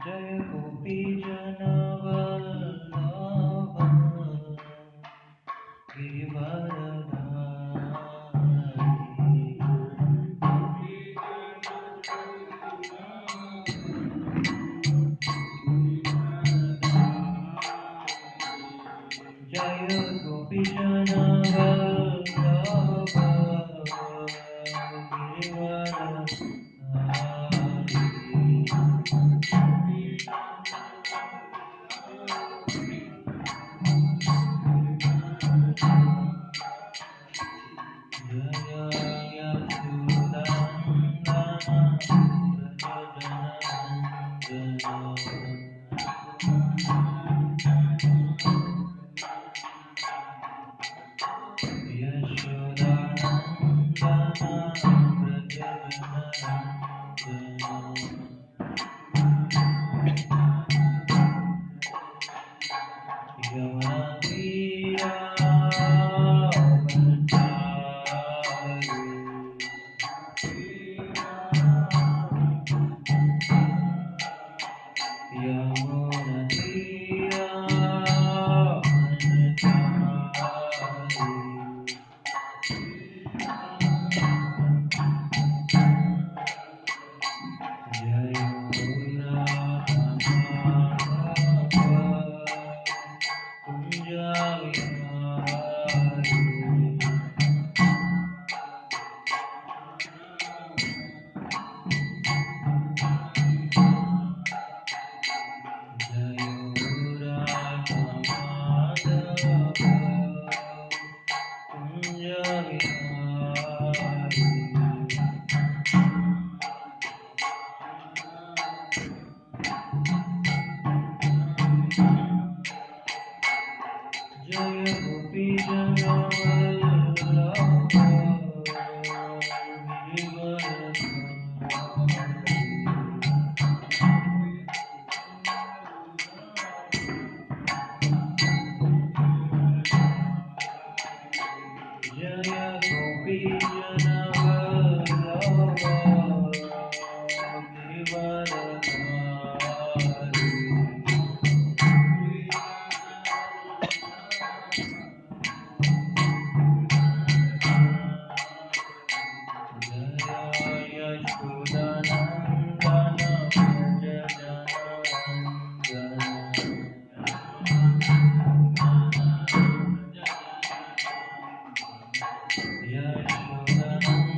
जय गोपी जनवल्लभ गिरिवरधारी। जय गोपी जनवल्लभ जय गोपी जनवल्लभ गिरिवरधारी। जय गोपी जनवल्लभ गिरिवरधारी। जय यशोदानंदन व्रज जननंदन। यशोदानंदन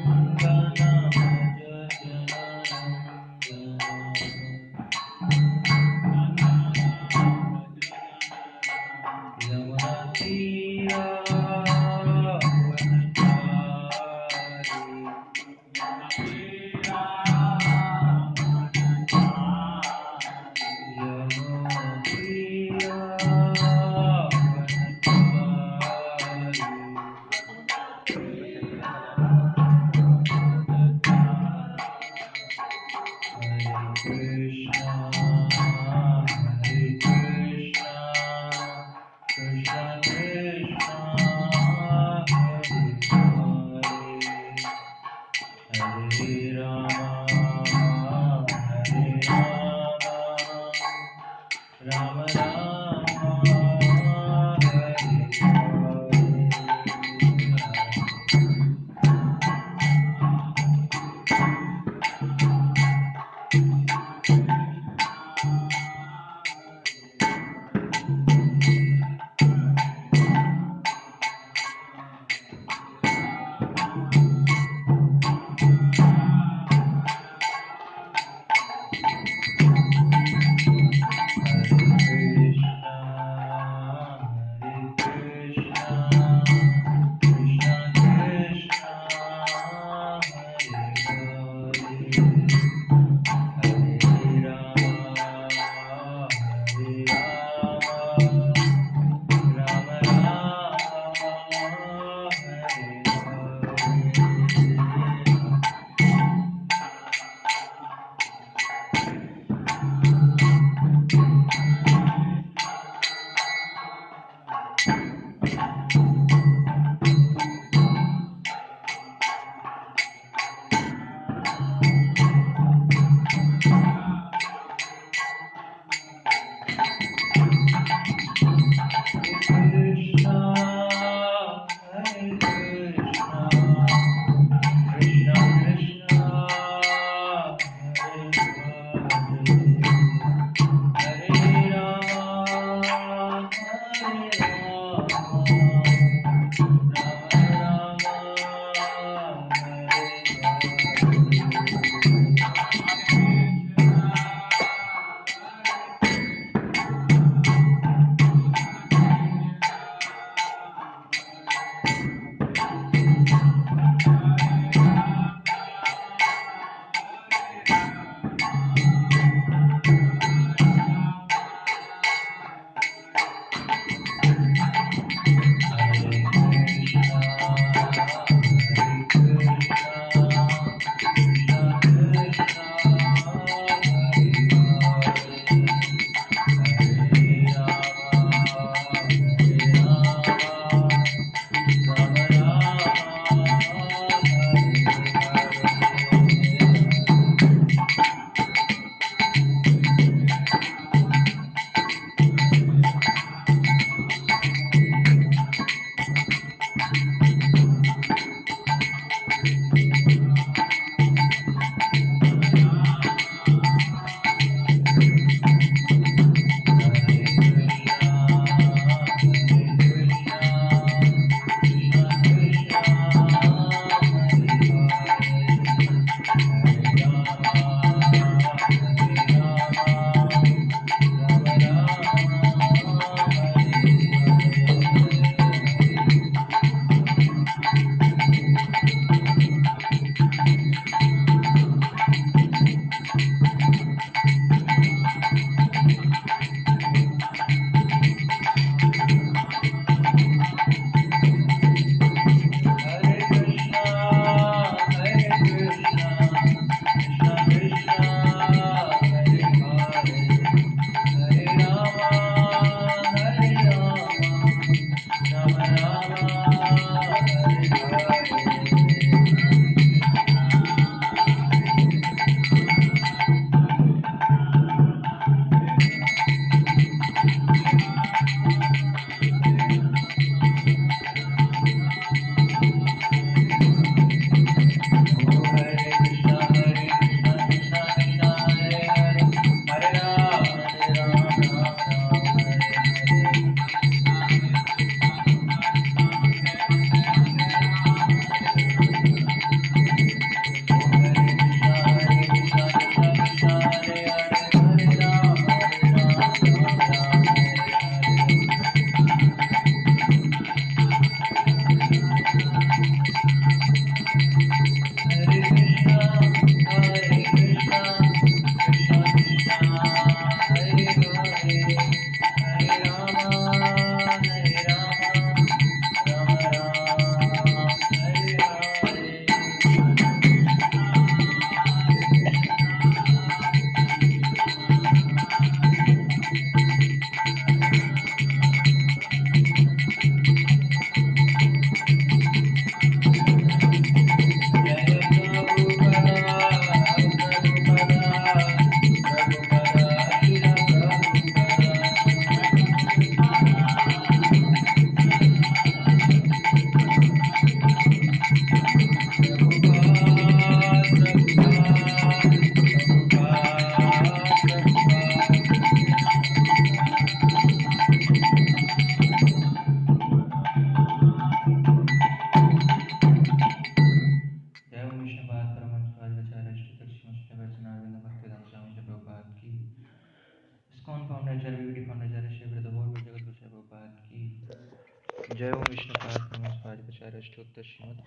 श्रीमद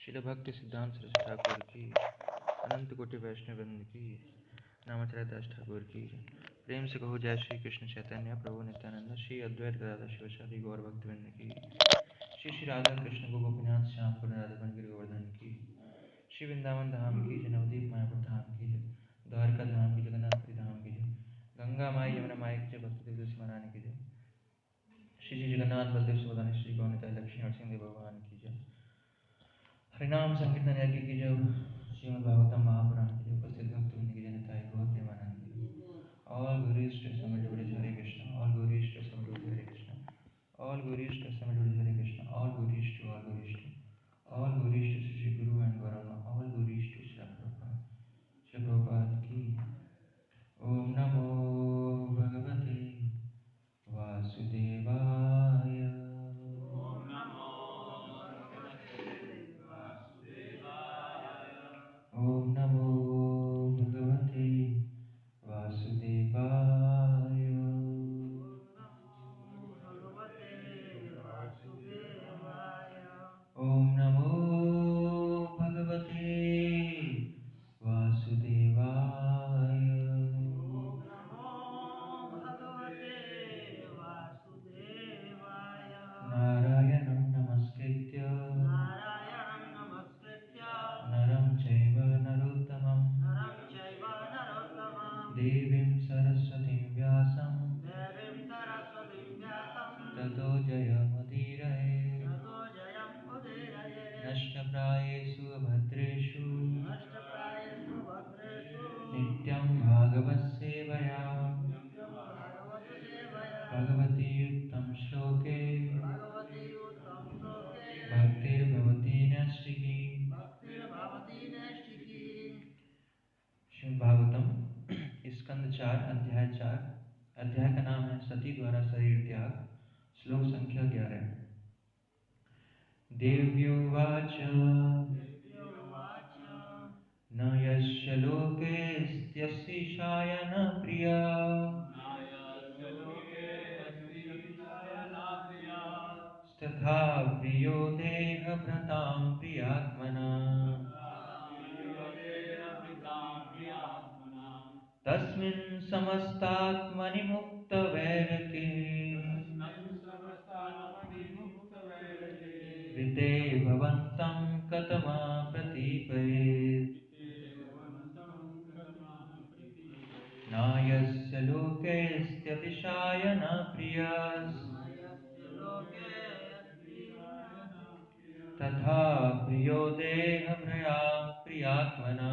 शिल भक्ति सिद्धांत सरस्वती ठाकुर की, अनंत कोटि वैष्णव वृंद की, नामाचार्य दास ठाकुर की। प्रेम से कहो जय श्री कृष्ण चैतन्य प्रभु नित्यानंद, श्री अद्वैत गदाधर शिवशादी गौर भक्तवृंद की, श्री राधा कृष्ण को गोपीनाथ श्याम पूर्ण राधा गिरि गोवर्धन की, श्री वृंदावन धाम की जय, नवदीप मायापुर धाम की जय, द्वारका धाम की, जगन्नाथपुरी धाम की जय, गंगा माई यमुना माई की जय, भक्ति तुलसी महारानी की जय, श्री जी जगन्नाथ बलदेव सुभद्रा श्री गौनिताय लक्ष्मी नरसिंह भगवान की जय। हरिनाम संकीर्तन यज्ञ की जय, श्रीमद् भागवतम महापुराण की जय, उपस्थित भक्तवृंद की जनताय गौर प्रेमानंद की जय। All glories to Swami Devotees Hare Krishna, all glories to Swami Devotees Hare Krishna, all glories to Swami Devotees Hare Krishna, all glories to, all glories to, all glories to Sri Guru and Gauranga, all glories to Sri Prabhupada. Sri Prabhupada की। Om Namo Bhagavate Vasudevaya। Om Namo Bhagavate Vasudevaya। Om Namo Bhagavate Vasudevaya। Om Namo Bhagavate Vasudevaya। Om Namo Bhagavate Vasudevaya। Narayanam Namaskritya Naram Chaiva Narottamam Devim Saraswatim Vyasam Tato Jayamudiraye Nashtaprayesu Bhadreshu Nityam Bhagavatsevaya Bhagavati Uttam Shloke Bhaktir Bhavati Nastiki। Shrimad Bhagavatam स्कंद 4 अध्याय 4। अध्याय का नाम है सती द्वारा शरीर त्याग। श्लोक संख्या 11। देव्युवाच न यस्य लोकेऽस्त्यस्तिशाय न प्रिया तथा प्रियो देहभृतां प्रियात्मना तस्मिन् समस्तात्मनि मुक्तवैरके ऋते भवन्तं कथमा प्रतीपयेत्। नायस्य लोकेऽस्त्यतिशाय न प्रियस् तथा प्रियो देहभृतां प्रियात्मना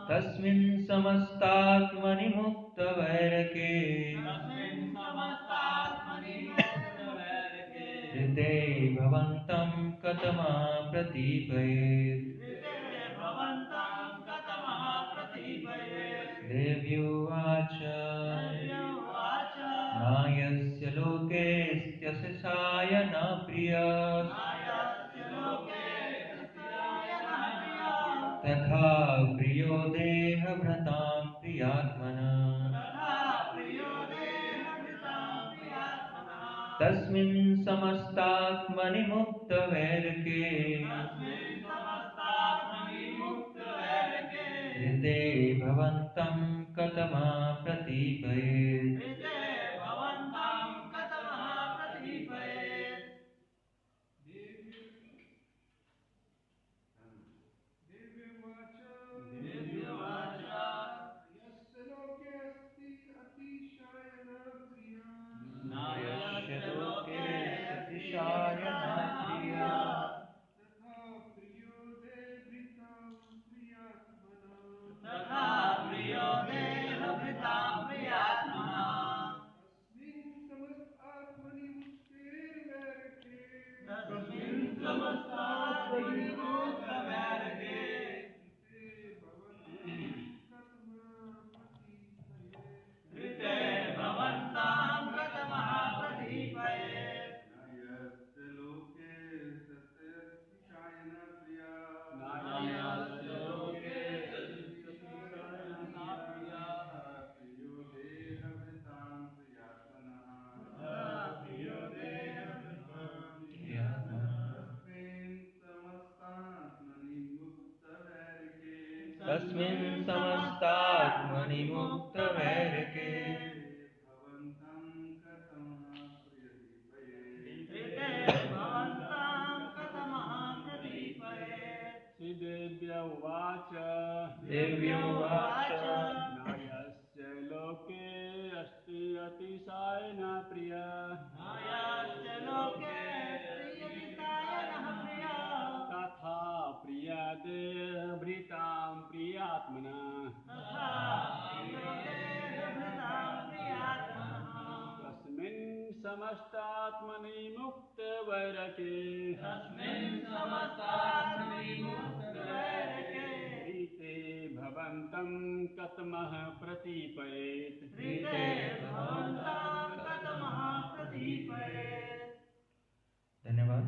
तस्मिन् समस्तात्मनि मुक्तवैरके ऋते भवन्तं कथमा प्रतीपयेत्। देव्युवाच नायस्य लोकेऽस्त्यतिशाय न प्रियस् तथा प्रियो देहभृतां प्रियात्मना तस्मिन् समस्तात्मनि मुक्तवैरके ऋते भवन्तं कथमा प्रतीपयेत्। नायस्य लोकेऽस्त्यतिशाय न प्रिया तथा प्रियो देहभृतां प्रियात्मना तस्मिन् समस्तात्मनि मुक्तवैरके ऋते भवन्तं कथमा प्रतीपयेत्। नायस्य लोकेऽस्त्यतिशाय न प्रिया प्रियो देहभृतां प्रियात्मनः तस्मिन् समस्तात्मनि मुक्तवैरके श्रीदेव्य उवाच देव्योवाच नायस्य लोके अस्ति अतिशयेन प्रिय तथा प्रियते भृतां प्रियात्मना तस्मिन् समस्तात्मनि मुक्तवैरके प्रीते भवन्तं कथमः प्रतीपयेत् धन्यवाद।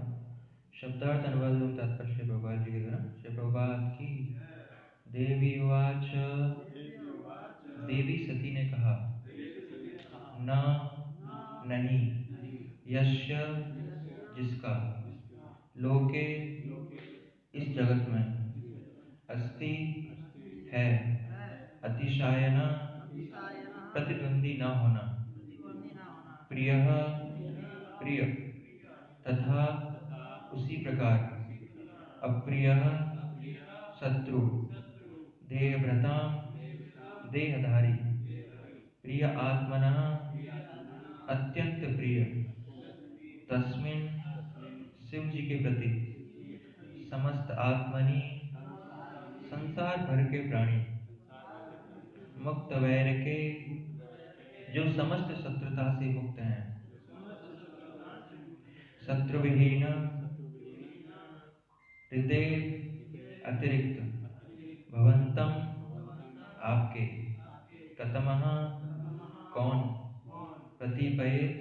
शब्दार्थ अनुवाद एवं तात्पर्य श्री प्रभुपाद जी के द्वारा। श्री प्रभुपाद की। देवी उवाच, देवी सती ने कहा, न नहीं, यस्य जिसका, लोके इस जगत में, अस्ति है, अतिशायन प्रतिद्वंदी न होना, प्रियः प्रिय, तथा उसी प्रकार अप्रियः शत्रु, देहभृता देहधारी, प्रिय आत्मनः अत्यंत प्रिय, तस्मिन् शिव जी के प्रति, समस्त आत्मनि संसार भर के प्राणी, मुक्त वैर के जो समस्त शत्रुता से मुक्त हैं, शत्रुविहीन हृदय अतिरिक्त, भवंतम आपके, कतमः कौन, प्रतिपयेत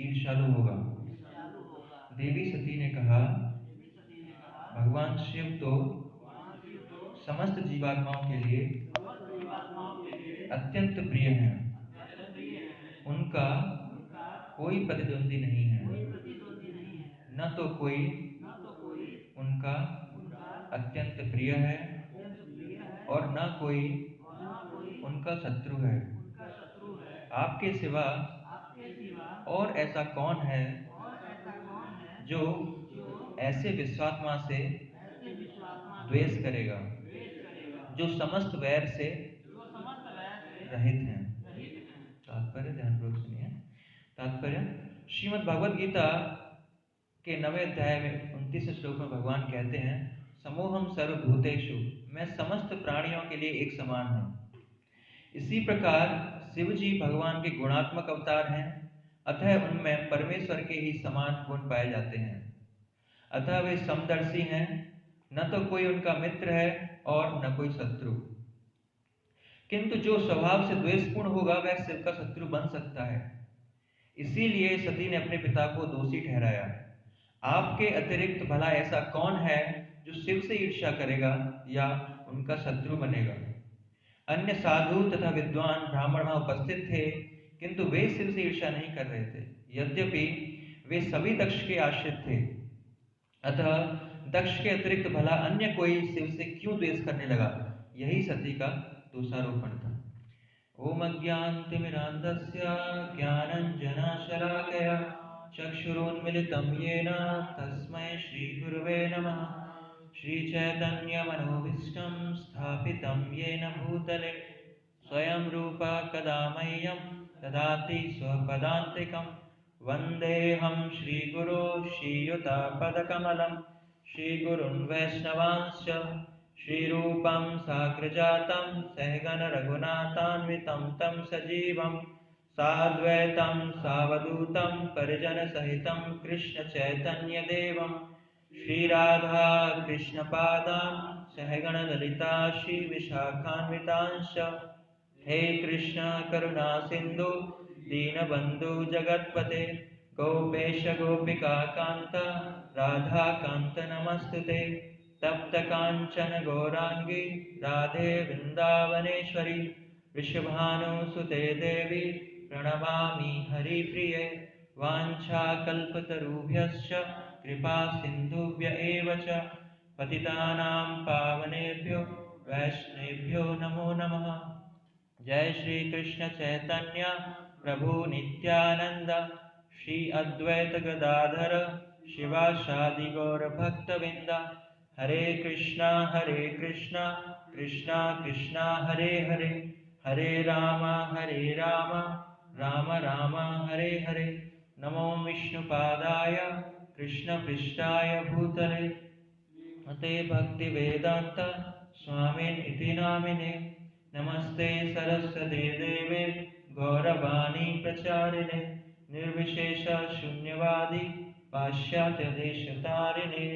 ईर्ष्यालु होगा। देवी सती ने कहा, भगवान शिव तो समस्त जीवात्माओं के लिए अत्यंत प्रिय हैं, उनका कोई प्रतिद्वंदी नहीं है, न तो कोई उनका अत्यंत प्रिय है और न कोई उनका शत्रु है। आपके सिवा और ऐसा कौन है जो ऐसे विश्वात्मा से द्वेष करेगा, जो समस्त वैर से रहित हैं। तात्पर्य ध्यानपूर्वक सुनिए। तात्पर्य, श्रीमद् भगवद गीता के 9वें अध्याय में 29 श्लोक में भगवान कहते हैं, समोहम सर्वभूतेषु, मैं समस्त प्राणियों के लिए एक समान हूँ। इसी प्रकार शिव जी भगवान के गुणात्मक अवतार हैं, अतः उनमें परमेश्वर के ही समान गुण पाए जाते हैं। अतः वे समदर्शी हैं, न तो कोई उनका मित्र है और न कोई शत्रु। किंतु जो स्वभाव से द्वेषपूर्ण होगा वह शिव का शत्रु बन सकता है। इसीलिए सती ने अपने पिता को दोषी ठहराया। आपके अतिरिक्त भला ऐसा कौन है जो शिव से ईर्ष्या करेगा या उनका शत्रु बनेगा। अन्य साधु तथा विद्वान ब्राह्मण वहां उपस्थित थे, किंतु वे शिव से ईर्ष्या नहीं कर रहे थे, यद्यपि वे सभी दक्ष के आश्रित थे। अतः दक्ष के अतिरिक्त भला अन्य कोई शिव से क्यों द्वेष करने लगा, यही सती का दोषारोपण था। ओम अज्ञानतिमिरान्धस्य ज्ञानाञ्जनशलाकया चक्षुरुन्मिलितं येन तस्मै श्रीगुरवे नमः। श्रीचैतन्यमनोभीष्टं स्थापितं येन भूतले स्वयं रूपा कदा मह्यं ददाति स्वपदान्तिकं। वन्देऽहं श्रीगुरो श्रीयुतापदकमलं श्रीगुरुन् वैष्णवांश्च श्रीरूपं साग्रजातं सहगण रघुनाथान्वितं तं सजीवं साद्वैतं सावधूतं परिजनसहितं कृष्ण चैतन्यदेवं श्रीराधा कृष्णपादान् सहगण ललिता श्रीविशाखान्वितांश्च। हे कृष्ण करुणा सिन्धु दीनबन्धु जगत्पते गोपेश गोपिका कान्त राधा कान्त नमस्तुते। तप्त कांचन गौरांगी राधे वृंदावनेश्वरी वृषभानुसुते देवी प्रणमामि हरिप्रिये। वाञ्छाकल्पतरुभ्यश्च कृपा सिन्धुभ्य एव च पतितानां पावनेभ्यो वैष्णवेभ्यो नमो नमः। जय श्री कृष्ण चैतन्य प्रभु नित्यानंद, श्री अद्वैत गदाधर शिवासादि गौर भक्तवृंद। हरे कृष्णा कृष्णा कृष्णा हरे हरे, हरे राम राम राम हरे हरे। नमो विष्णुपादाय कृष्णपृष्ठाय भूतले, नमस्ते भक्ति वेदांत स्वामिन् इति नामिने, नमस्ते सरस्वती देवे गौरवाणी प्रचारिणे, निर्विशेष शून्यवादी पाश्चात्य देशतारिणे।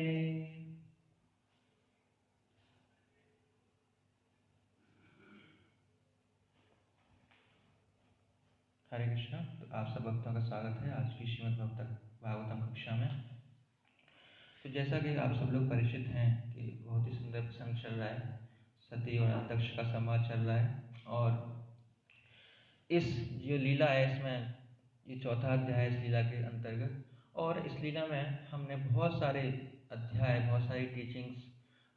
हरे कृष्णा। तो आप सब भक्तों का स्वागत है आज की श्रीमद् भागवतम कक्षा में। तो जैसा कि आप सब लोग परिचित हैं कि बहुत ही सुंदर प्रसंग चल रहा है, सती और दक्ष का संवाद चल रहा है। और इस जो लीला है इसमें ये चौथा अध्याय इस लीला के अंतर्गत, और इस लीला में हमने बहुत सारे अध्याय, बहुत सारी टीचिंग्स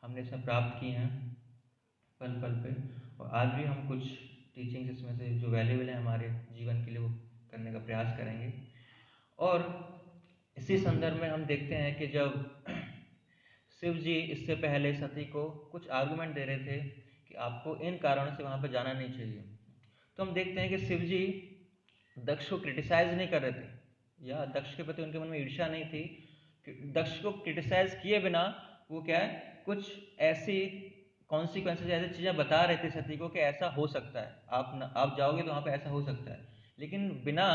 हमने इसमें प्राप्त की हैं पल पल पे, और आज भी हम कुछ टीचिंग्स इसमें से जो वैल्यूएबल है हमारे जीवन के लिए वो करने का प्रयास करेंगे। और इसी संदर्भ में हम देखते हैं कि जब शिव जी इससे पहले सती को कुछ आर्गुमेंट दे रहे थे कि आपको इन कारणों से वहाँ पर जाना नहीं चाहिए, तो हम देखते हैं कि शिव जी दक्ष को क्रिटिसाइज नहीं कर रहे थे, या दक्ष के प्रति उनके मन में ईर्ष्या नहीं थी। दक्ष को क्रिटिसाइज किए बिना वो क्या है, कुछ ऐसी कॉन्सिक्वेंसेज, ऐसी चीज़ें बता रहे थे सती को कि ऐसा हो सकता है, आप जाओगे तो वहाँ पे ऐसा हो सकता है, लेकिन बिना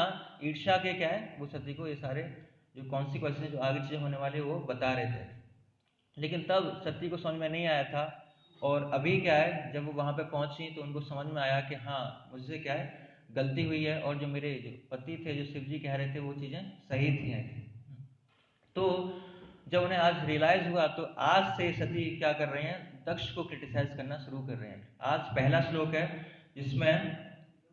ईर्ष्या के क्या है वो सती को ये सारे जो कॉन्सिक्वेंसेज, जो आगे चीज़ें होने वाली वो बता रहे थे। लेकिन तब सती को समझ में नहीं आया था, और अभी क्या है जब वो वहाँ पे पहुँची तो उनको समझ में आया कि हाँ मुझसे क्या है गलती हुई है, और जो मेरे जो पति थे, जो शिव जी कह रहे थे वो चीज़ें सही थी। तो जब उन्हें आज रियलाइज हुआ तो आज से सती क्या कर रहे हैं, दक्ष को क्रिटिसाइज करना शुरू कर रहे हैं। आज पहला श्लोक है जिसमें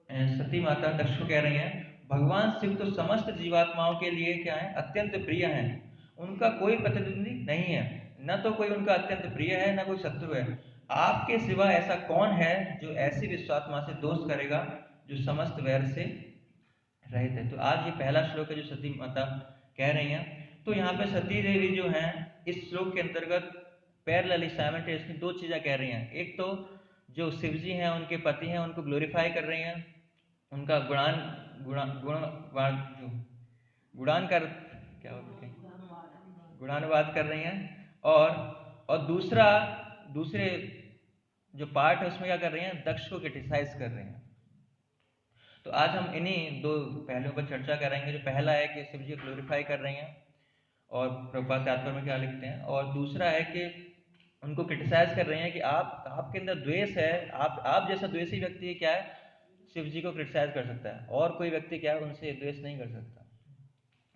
सती माता दक्ष को कह रही हैं, भगवान शिव तो समस्त जीवात्माओं के लिए क्या है, अत्यंत प्रिय हैं, उनका कोई प्रतिद्वंदी नहीं है, न तो कोई उनका अत्यंत प्रिय है न कोई शत्रु है। आपके सिवा ऐसा कौन है जो ऐसी विश्वात्मा से दोष करेगा जो समस्त वैर से रहित है। तो आज ये पहला श्लोक है जो सती माता कह रही हैं। तो यहाँ पे सती देवी जो हैं इस श्लोक के अंतर्गत पैरेलली साइमल्टेनियसली दो चीज़ें कह रही हैं। एक तो जो शिव जी हैं उनके पति हैं उनको ग्लोरीफाई कर रही हैं, उनका गुणानुवाद कर रही हैं, और दूसरे जो पार्ट है उसमें क्या कर रही हैं, दक्ष को क्रिटिसाइज कर रही हैं। तो आज हम इन्हीं दो पहलुओं पर चर्चा करेंगे। जो पहला है कि शिव जी को ग्लोरीफाई कर रही हैं और प्रभुपाद तात्पर्य में क्या लिखते हैं, और दूसरा है कि उनको क्रिटिसाइज कर रही हैं कि आपके अंदर द्वेष है, आप जैसा द्वेषी व्यक्ति क्या है शिव जी को क्रिटिसाइज कर सकता है, और कोई व्यक्ति क्या है उनसे द्वेष नहीं कर सकता।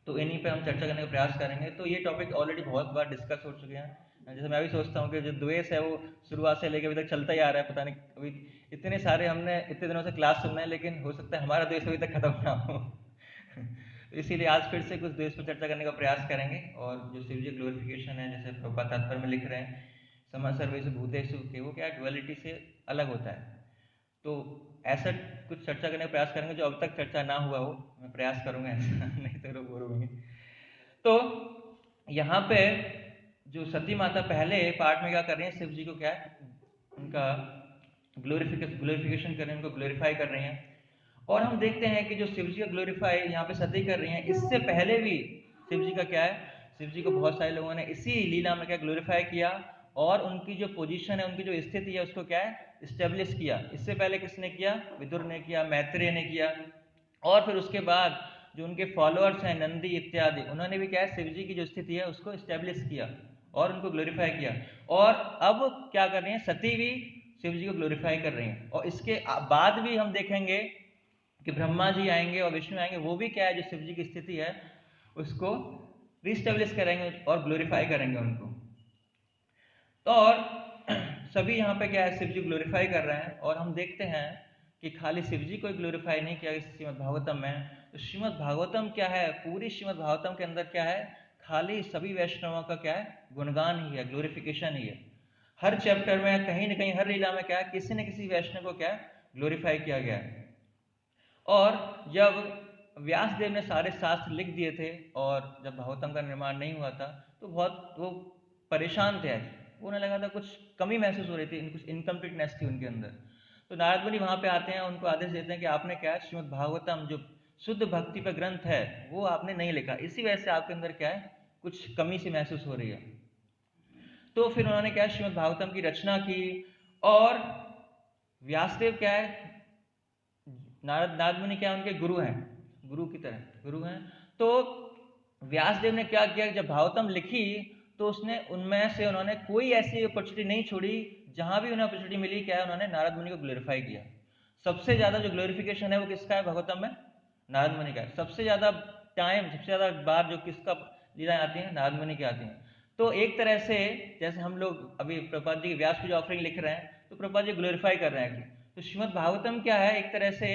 तो इन्हीं पे हम चर्चा करने का प्रयास करेंगे। तो ये टॉपिक ऑलरेडी बहुत बार डिस्कस हो चुके हैं। जैसे मैं भी सोचता हूँ कि जो द्वेष है वो शुरुआत से लेकर अभी तक चलता ही आ रहा है, पता नहीं अभी इतने सारे हमने इतने दिनों से क्लास सुनना है, लेकिन हो सकता है हमारा द्वेष अभी तक खत्म ना हो। तो इसीलिए आज फिर से कुछ द्वेष पर चर्चा करने का प्रयास करेंगे। और जो शिव जी ग्लोरिफिकेशन है, जैसे प्रभुपाद तात्पर्य में लिख रहे हैं, सम सर्वेषु भूतेषु के, वो क्या ड्युअलिटी से अलग होता है। तो ऐसा कुछ चर्चा करने का प्रयास करेंगे जो अब तक चर्चा ना हुआ हो, मैं प्रयास करूंगा ऐसा, नहीं तो लोग बोर होंगे। तो यहाँ पे जो सती माता पहले पार्ट में क्या कर रही हैं, शिव जी को क्या है उनका ग्लोरिफिकेशन कर रही हैं, उनको ग्लोरीफाई कर रही हैं। और हम देखते हैं कि जो शिव जी का ग्लोरीफाई यहाँ पे सती कर रही हैं, इससे पहले भी शिव जी का क्या है, शिव जी को बहुत सारे लोगों ने इसी लीला में क्या ग्लोरीफाई किया, और उनकी जो पोजीशन है, उनकी जो स्थिति है उसको क्या है इस्टेब्लिश किया। इससे पहले किसने किया, विदुर ने किया, मैत्रेय ने किया, और फिर उसके बाद जो उनके फॉलोअर्स हैं नंदी इत्यादि, उन्होंने भी क्या है शिव जी की जो स्थिति है उसको इस्टेब्लिश किया और उनको ग्लोरीफाई किया। और अब क्या कर रही हैं, सती भी शिव जी को ग्लोरीफाई कर रही हैं। और इसके बाद भी हम देखेंगे कि ब्रह्मा जी आएंगे और विष्णु आएंगे, वो भी क्या है जो शिव जी की स्थिति है उसको रिस्टेब्लिश करेंगे और ग्लोरीफाई करेंगे उनको। तो और सभी यहाँ पे क्या है शिव जी ग्लोरीफाई कर रहे हैं। और हम देखते हैं कि खाली शिव जी को ग्लोरीफाई नहीं किया श्रीमद् भागवतम में। तो श्रीमद् भागवतम क्या है, पूरी श्रीमद् भागवतम के अंदर क्या है, खाली सभी वैष्णवों का क्या है गुणगान ही है, ग्लोरिफिकेशन ही है। हर चैप्टर में कहीं ना कहीं, हर लीला में क्या है, किसी न किसी वैष्णव को क्या है, ग्लोरीफाई किया गया है। और जब व्यासदेव ने सारे शास्त्र लिख दिए थे और जब भागवतम का निर्माण नहीं हुआ था तो बहुत वो परेशान थे। वो उन्हें लगा था कुछ कमी महसूस हो रही थी, कुछ इनकम्प्लीटनेस थी उनके अंदर। तो नारद मुनि वहां पे आते हैं, उनको आदेश देते हैं कि आपने क्या है, श्रीमद् भागवतम जो शुद्ध भक्ति पर ग्रंथ है वो आपने नहीं लिखा, इसी वजह से आपके अंदर क्या है, कुछ कमी सी महसूस हो रही है। तो फिर उन्होंने क्या, श्रीमद् भागवतम की रचना की। और व्यासदेव क्या है, नारद मुनि क्या उनके गुरु हैं, गुरु की तरह गुरु हैं। तो व्यासदेव ने क्या किया, जब भागवतम लिखी तो उसने उनमें से उन्होंने कोई ऐसी अपॉर्चुनिटी नहीं छोड़ी, जहां भी उन्हें अपॉर्चुनिटी मिली क्या है, उन्होंने नारद मुनि को ग्लोरीफाई किया। सबसे ज्यादा जो ग्लोरिफिकेशन है वो किसका है भागवतम में, नारद मुनि का है। सबसे ज्यादा टाइम, सबसे ज्यादा बार जो किसका लीलाएं आती हैं, नारद मुनि की आती हैं। तो एक तरह से जैसे हम लोग अभी प्रभुपाद जी की व्यास पूजा ऑफरिंग लिख रहे हैं तो प्रभुपाद जी ग्लोरीफाई कर रहे हैं। तो श्रीमद् भागवतम क्या है, एक तरह से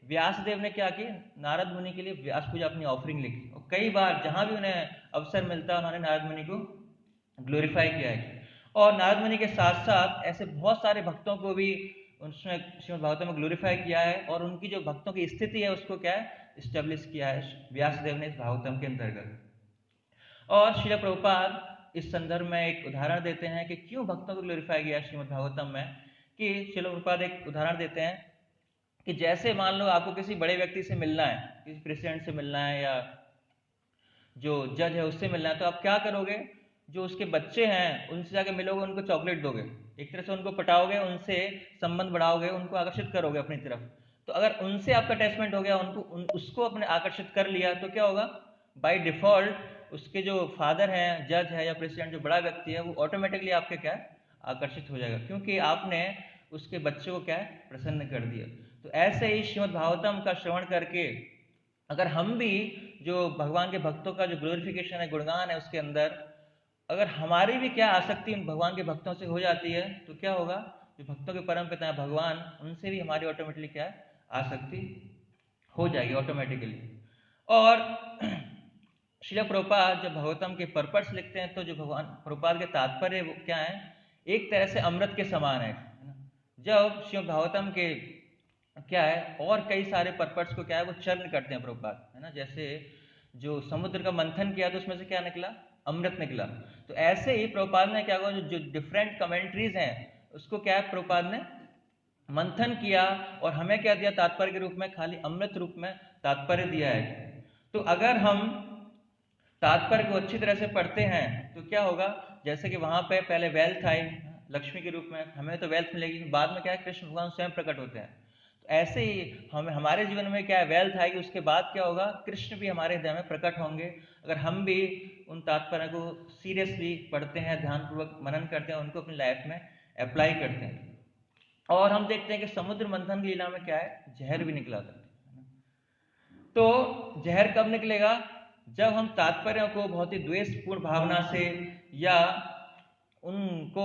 व्यासदेव ने क्या की, नारद मुनि के लिए व्यास पूजा अपनी ऑफरिंग लिखी और कई बार जहां भी उन्हें अवसर मिलता है उन्होंने नारद मुनि को ग्लोरीफाई किया है। और नारद मुनि के साथ साथ ऐसे बहुत सारे भक्तों को भी उसने श्रीमद् भागवतम में ग्लोरीफाई किया है और उनकी जो भक्तों की स्थिति है उसको क्या है, स्टेब्लिश किया है व्यासदेव ने इस भागवतम के अंतर्गत। और श्रील प्रभुपाद इस संदर्भ में एक उदाहरण देते हैं कि क्यों भक्तों को ग्लोरीफाई किया श्रीमद् भागवतम में। कि श्रील प्रभुपाद एक उदाहरण देते हैं कि जैसे मान लो आपको किसी बड़े व्यक्ति से मिलना है, किसी प्रेसिडेंट से मिलना है या जो जज है उससे मिलना है, तो आप क्या करोगे, जो उसके बच्चे हैं उनसे जाके मिलोगे, उनको चॉकलेट दोगे, एक तरह से उनको पटाओगे, उनसे संबंध बढ़ाओगे, उनको आकर्षित करोगे अपनी तरफ। तो अगर उनसे आपका अटैचमेंट हो गया, उसको अपने आकर्षित कर लिया, तो क्या होगा, बाय डिफॉल्ट उसके जो फादर हैं, जज है या प्रेसिडेंट जो बड़ा व्यक्ति है, वो ऑटोमेटिकली आपके क्या है, आकर्षित हो जाएगा, क्योंकि आपने उसके बच्चे को क्या है, प्रसन्न कर दिया। तो ऐसे ही श्रीमद् भागवतम का श्रवण करके अगर हम भी जो भगवान के भक्तों का जो ग्लोरिफिकेशन है, गुणगान है उसके अंदर, अगर हमारी भी क्या आसक्ति उन भगवान के भक्तों से हो जाती है, तो क्या होगा, जो भक्तों के परम पिता है भगवान, उनसे भी हमारी ऑटोमेटिकली क्या है, आसक्ति हो जाएगी ऑटोमेटिकली। और श्रील प्रभुपाद जब भागवतम के पर्पस लिखते हैं तो जो भगवान प्रभुपाद के तात्पर्य वो क्या है, एक तरह से अमृत के समान है। जब श्रीमद् भागवतम के क्या है और कई सारे पर्पस को क्या है वो चर्न करते हैं प्रभुपाद, है ना। जैसे जो समुद्र का मंथन किया तो उसमें से क्या निकला, अमृत निकला। तो ऐसे ही प्रभुपाद ने क्या हुआ, जो डिफरेंट कमेंट्रीज हैं उसको क्या है प्रभुपाद ने मंथन किया और हमें क्या दिया, तात्पर्य के रूप में, खाली अमृत रूप में तात्पर्य दिया है। तो अगर हम तात्पर्य को अच्छी तरह से पढ़ते हैं तो क्या होगा, जैसे कि वहां पे पहले वेल्थ आई लक्ष्मी के रूप में, हमें तो वेल्थ मिलेगी, बाद में क्या है, कृष्ण भगवान स्वयं प्रकट होते हैं। तो ऐसे ही हमारे जीवन में क्या है, वेल्थ आएगी, उसके बाद क्या होगा, कृष्ण भी हमारे हृदय में प्रकट होंगे, अगर हम भी उन तात्पर्य को सीरियसली पढ़ते हैं, ध्यानपूर्वक मनन करते हैं, उनको अपनी लाइफ में अप्लाई करते हैं। और हम देखते हैं कि समुद्र मंथन की लीला में क्या है, जहर भी निकला था। तो जहर कब निकलेगा, जब हम तात्पर्यों को बहुत ही द्वेषपूर्ण भावना से या उनको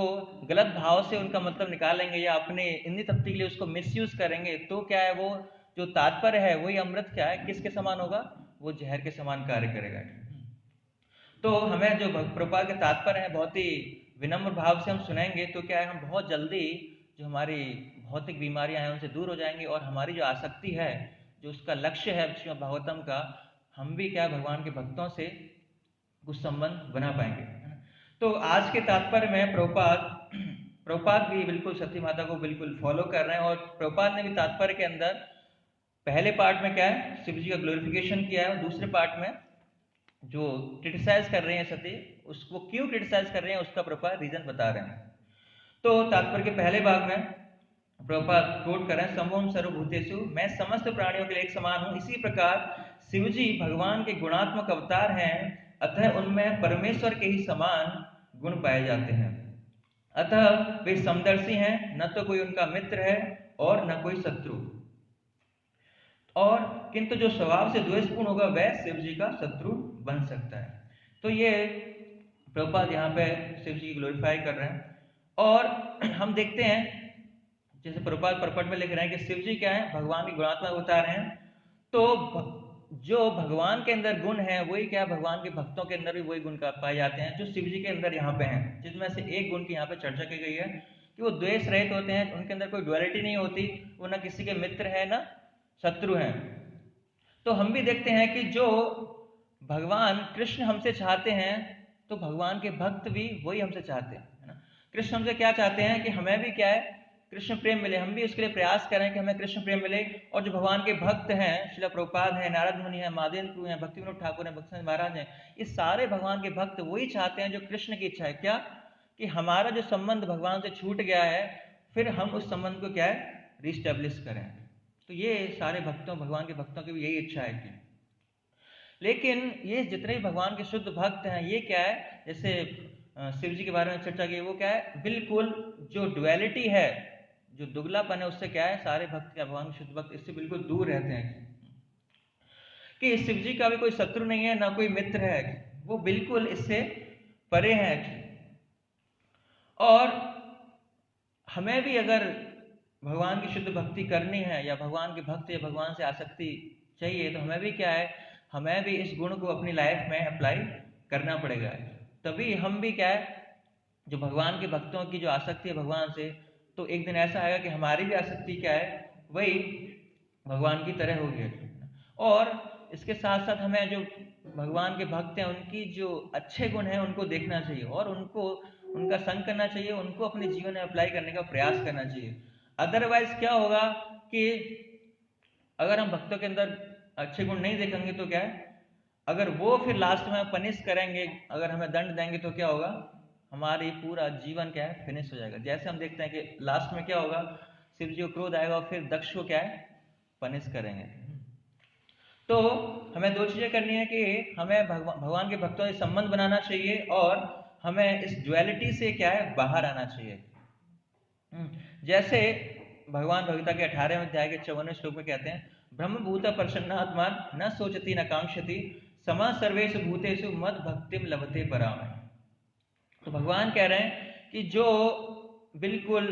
गलत भाव से उनका मतलब निकालेंगे या अपने इंद्रिय तृप्ति के लिए उसको मिसयूज करेंगे, तो क्या है, वो जो तात्पर्य है वही अमृत क्या है, किसके समान होगा, वो जहर के समान कार्य करेगा। तो हमें जो प्रभुपाद के तात्पर्य है बहुत ही विनम्र भाव से हम सुनेंगे, तो क्या है, हम बहुत जल्दी जो हमारी भौतिक बीमारियां हैं उनसे दूर हो जाएंगे और हमारी जो आसक्ति है, जो उसका लक्ष्य है श्रीमद् भागवतम का, हम भी क्या भगवान के भक्तों से कुछ संबंध बना पाएंगे। तो आज के तात्पर्य में प्रभुपाद भी बिल्कुल सती माता को बिल्कुल फॉलो कर रहे हैं और प्रभुपाद ने भी तात्पर्य के अंदर पहले पार्ट में क्या है, शिव जी का ग्लोरिफिकेशन किया है और दूसरे पार्ट में जो क्रिटिसाइज कर रहे हैं सती, उसको क्यों क्रिटिसाइज कर रहे हैं उसका प्रभुपाद रीजन बता रहे हैं। तो तात्पर्य के पहले भाग में प्रभुपाद कोट कर रहे हैं, समोम सर्वभूतेषु, मैं समस्त प्राणियों के लिए एक समान हूं, इसी प्रकार शिवजी भगवान के गुणात्मक अवतार हैं, अतः उनमें परमेश्वर के ही समान गुण पाए जाते हैं, अतः वे समदर्शी हैं, न तो कोई उनका मित्र है और न कोई शत्रु, और किंतु जो स्वभाव से द्वेषपूर्ण होगा वह शिव जी का शत्रु बन सकता है। तो ये प्रभुपाद यहाँ पे शिव जी की ग्लोरीफाई कर रहे हैं। और हम देखते हैं जैसे प्रभुपाद परपट में लिख रहे हैं कि शिव जी क्या है, भगवान के गुणात्मक अवतार हैं। तो जो भगवान के अंदर गुण है वही क्या, भगवान के भक्तों के अंदर भी वही गुण पाए जाते हैं जो शिव जी के अंदर यहाँ पे हैं, जिसमें से एक गुण की यहाँ पे चर्चा की गई है कि वो द्वेष रहित होते हैं, उनके अंदर कोई ड्युअलिटी नहीं होती, वो ना किसी के मित्र है ना शत्रु हैं। तो हम भी देखते हैं कि जो भगवान कृष्ण हमसे चाहते हैं तो भगवान के भक्त भी वही हमसे चाहते हैं, है ना। कृष्ण हमसे क्या चाहते हैं कि हमें भी क्या है, कृष्ण प्रेम मिले, हम भी उसके लिए प्रयास करें कि हमें कृष्ण प्रेम मिले। और जो भगवान के भक्त हैं, श्रील प्रभुपाद हैं, नारद मुनि हैं, माधवेंद्र प्रभु हैं, भक्ति विनोद ठाकुर हैं, भक्ति महाराज हैं, ये सारे भगवान के भक्त वही चाहते हैं जो कृष्ण की इच्छा है, क्या कि हमारा जो संबंध भगवान से छूट गया है फिर हम उस संबंध को क्या है रिस्टेब्लिश करें। तो ये सारे भक्तों, भगवान के भक्तों की भी यही इच्छा है कि, लेकिन ये जितने भी भगवान के शुद्ध भक्त हैं ये क्या है, जैसे शिव जी के बारे में चर्चा की, वो क्या है बिल्कुल जो ड्युअलिटी है, जो दुगलापन है, उससे क्या है सारे भक्त क्या, भगवान के शुद्ध भक्त इससे बिल्कुल दूर रहते हैं कि शिव जी का भी कोई शत्रु नहीं है ना कोई मित्र है, वो बिल्कुल इससे परे है। और हमें भी अगर भगवान की शुद्ध भक्ति करनी है या भगवान के भक्त या भगवान से आसक्ति चाहिए तो हमें भी क्या है, हमें भी इस गुण को अपनी लाइफ में अप्लाई करना पड़ेगा, तभी हम भी क्या है जो भगवान के भक्तों की जो आसक्ति है भगवान से, तो एक दिन ऐसा आएगा कि हमारी भी आसक्ति क्या है वही भगवान की तरह होगी। और इसके साथ साथ हमें जो भगवान के भक्त हैं उनकी जो अच्छे गुण हैं उनको देखना चाहिए और उनका संग करना चाहिए, उनको अपने जीवन में अप्लाई करने का प्रयास करना चाहिए। अदरवाइज क्या होगा कि अगर हम भक्तों के अंदर अच्छे गुण नहीं देखेंगे तो क्या है, अगर वो फिर लास्ट में पनिश करेंगे, अगर हमें दंड देंगे तो क्या होगा, हमारी पूरा जीवन क्या है फिनिश हो जाएगा। जैसे हम देखते हैं कि लास्ट में क्या होगा, शिव जी को क्रोध आएगा और फिर दक्ष को क्या है पनिश करेंगे। तो हमें दो चीजें करनी है कि हमें भगवान के भक्तों से संबंध बनाना चाहिए और हमें इस ड्युअलिटी से क्या है बाहर आना चाहिए। जैसे भगवान भगवता के 18वें अध्याय के 54वें श्लोक में कहते हैं, ब्रह्मभूत प्रसन्नात्मा न सोचती न कांक्षति समा सर्वेषु भूतेषु मद भक्तिम लभते पराम। तो भगवान कह रहे हैं कि जो बिल्कुल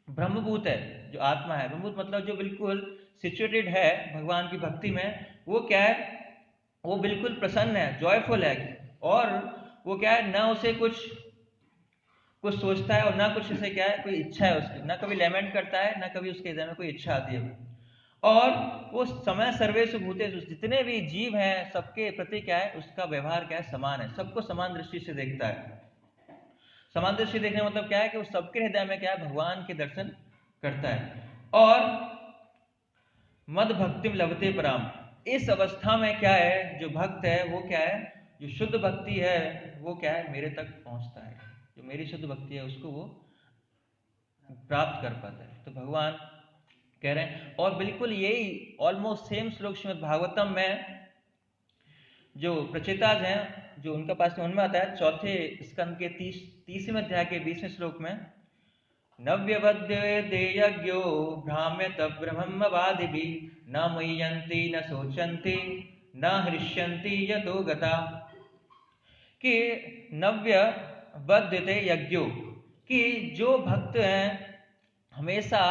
ब्रह्मभूत है, जो आत्मा है, ब्रह्मभूत मतलब जो बिल्कुल सिचुएटेड है भगवान की भक्ति में, वो क्या है, वो बिल्कुल प्रसन्न है, जॉयफुल है, और वो क्या है ना उसे कुछ सोचता है और ना कुछ इसे क्या है कोई इच्छा है उसकी, ना कभी लेमेंट करता है ना कभी उसके हृदय में कोई इच्छा आती है। और वो समय सर्वेषु भूतेषु, जितने भी जीव हैं सबके प्रति क्या है उसका व्यवहार क्या है समान है, सबको समान दृष्टि से देखता है। समान दृष्टि देखने मतलब क्या है कि वो सबके हृदय में क्या है भगवान के दर्शन करता है। और मद भक्तिम लभते पराम, इस अवस्था में क्या है जो भक्त है वो क्या है, जो शुद्ध भक्ति है वो क्या है मेरे तक पहुंचता है, जो मेरी शुद्ध भक्ति है उसको वो प्राप्त कर पाता है। तो भगवान कह रहे हैं, और बिल्कुल यही ऑलमोस्ट सेम श्लोक श्रीमद् भागवतम में जो प्रचेताज हैं जो उनका पास में उनमें आता है, चौथे स्कंद के 30वें अध्याय के 20वें श्लोक में, नव्यवद्यते यज्ञो भ्राम्यत ब्रह्मवादिभिः न मुह्यन्ति न शोचन्ति न हृष्यन्ति यतो गता, कि नव्यवद्यते यज्ञो, कि जो भक्त हैं हमेशा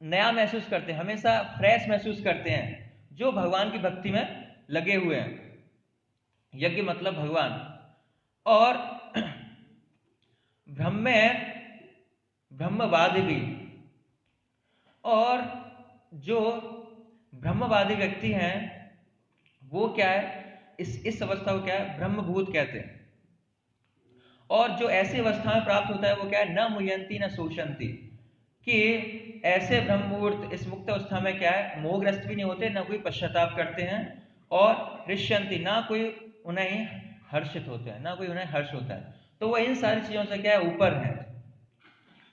नया महसूस करते हैं, हमेशा फ्रेश महसूस करते हैं, जो भगवान की भक्ति में लगे हुए हैं, यज्ञ मतलब भगवान, और ब्रह्मवादी भी, और जो ब्रह्मवादी व्यक्ति हैं वो क्या है इस अवस्था को क्या है ब्रह्मभूत कहते हैं। और जो ऐसी अवस्था में प्राप्त होता है वो क्या है न मुह्यन्ति न शोषन्ति, कि ऐसे ब्रह्ममुहूर्त इस मुक्त अवस्था में क्या है मोहग्रस्त भी नहीं होते, ना कोई पश्चाताप करते हैं, और हृष्यन्ति ना कोई उन्हें हर्षित होते हैं, ना कोई उन्हें हर्ष होता है। तो वो इन सारी चीजों से क्या है ऊपर है,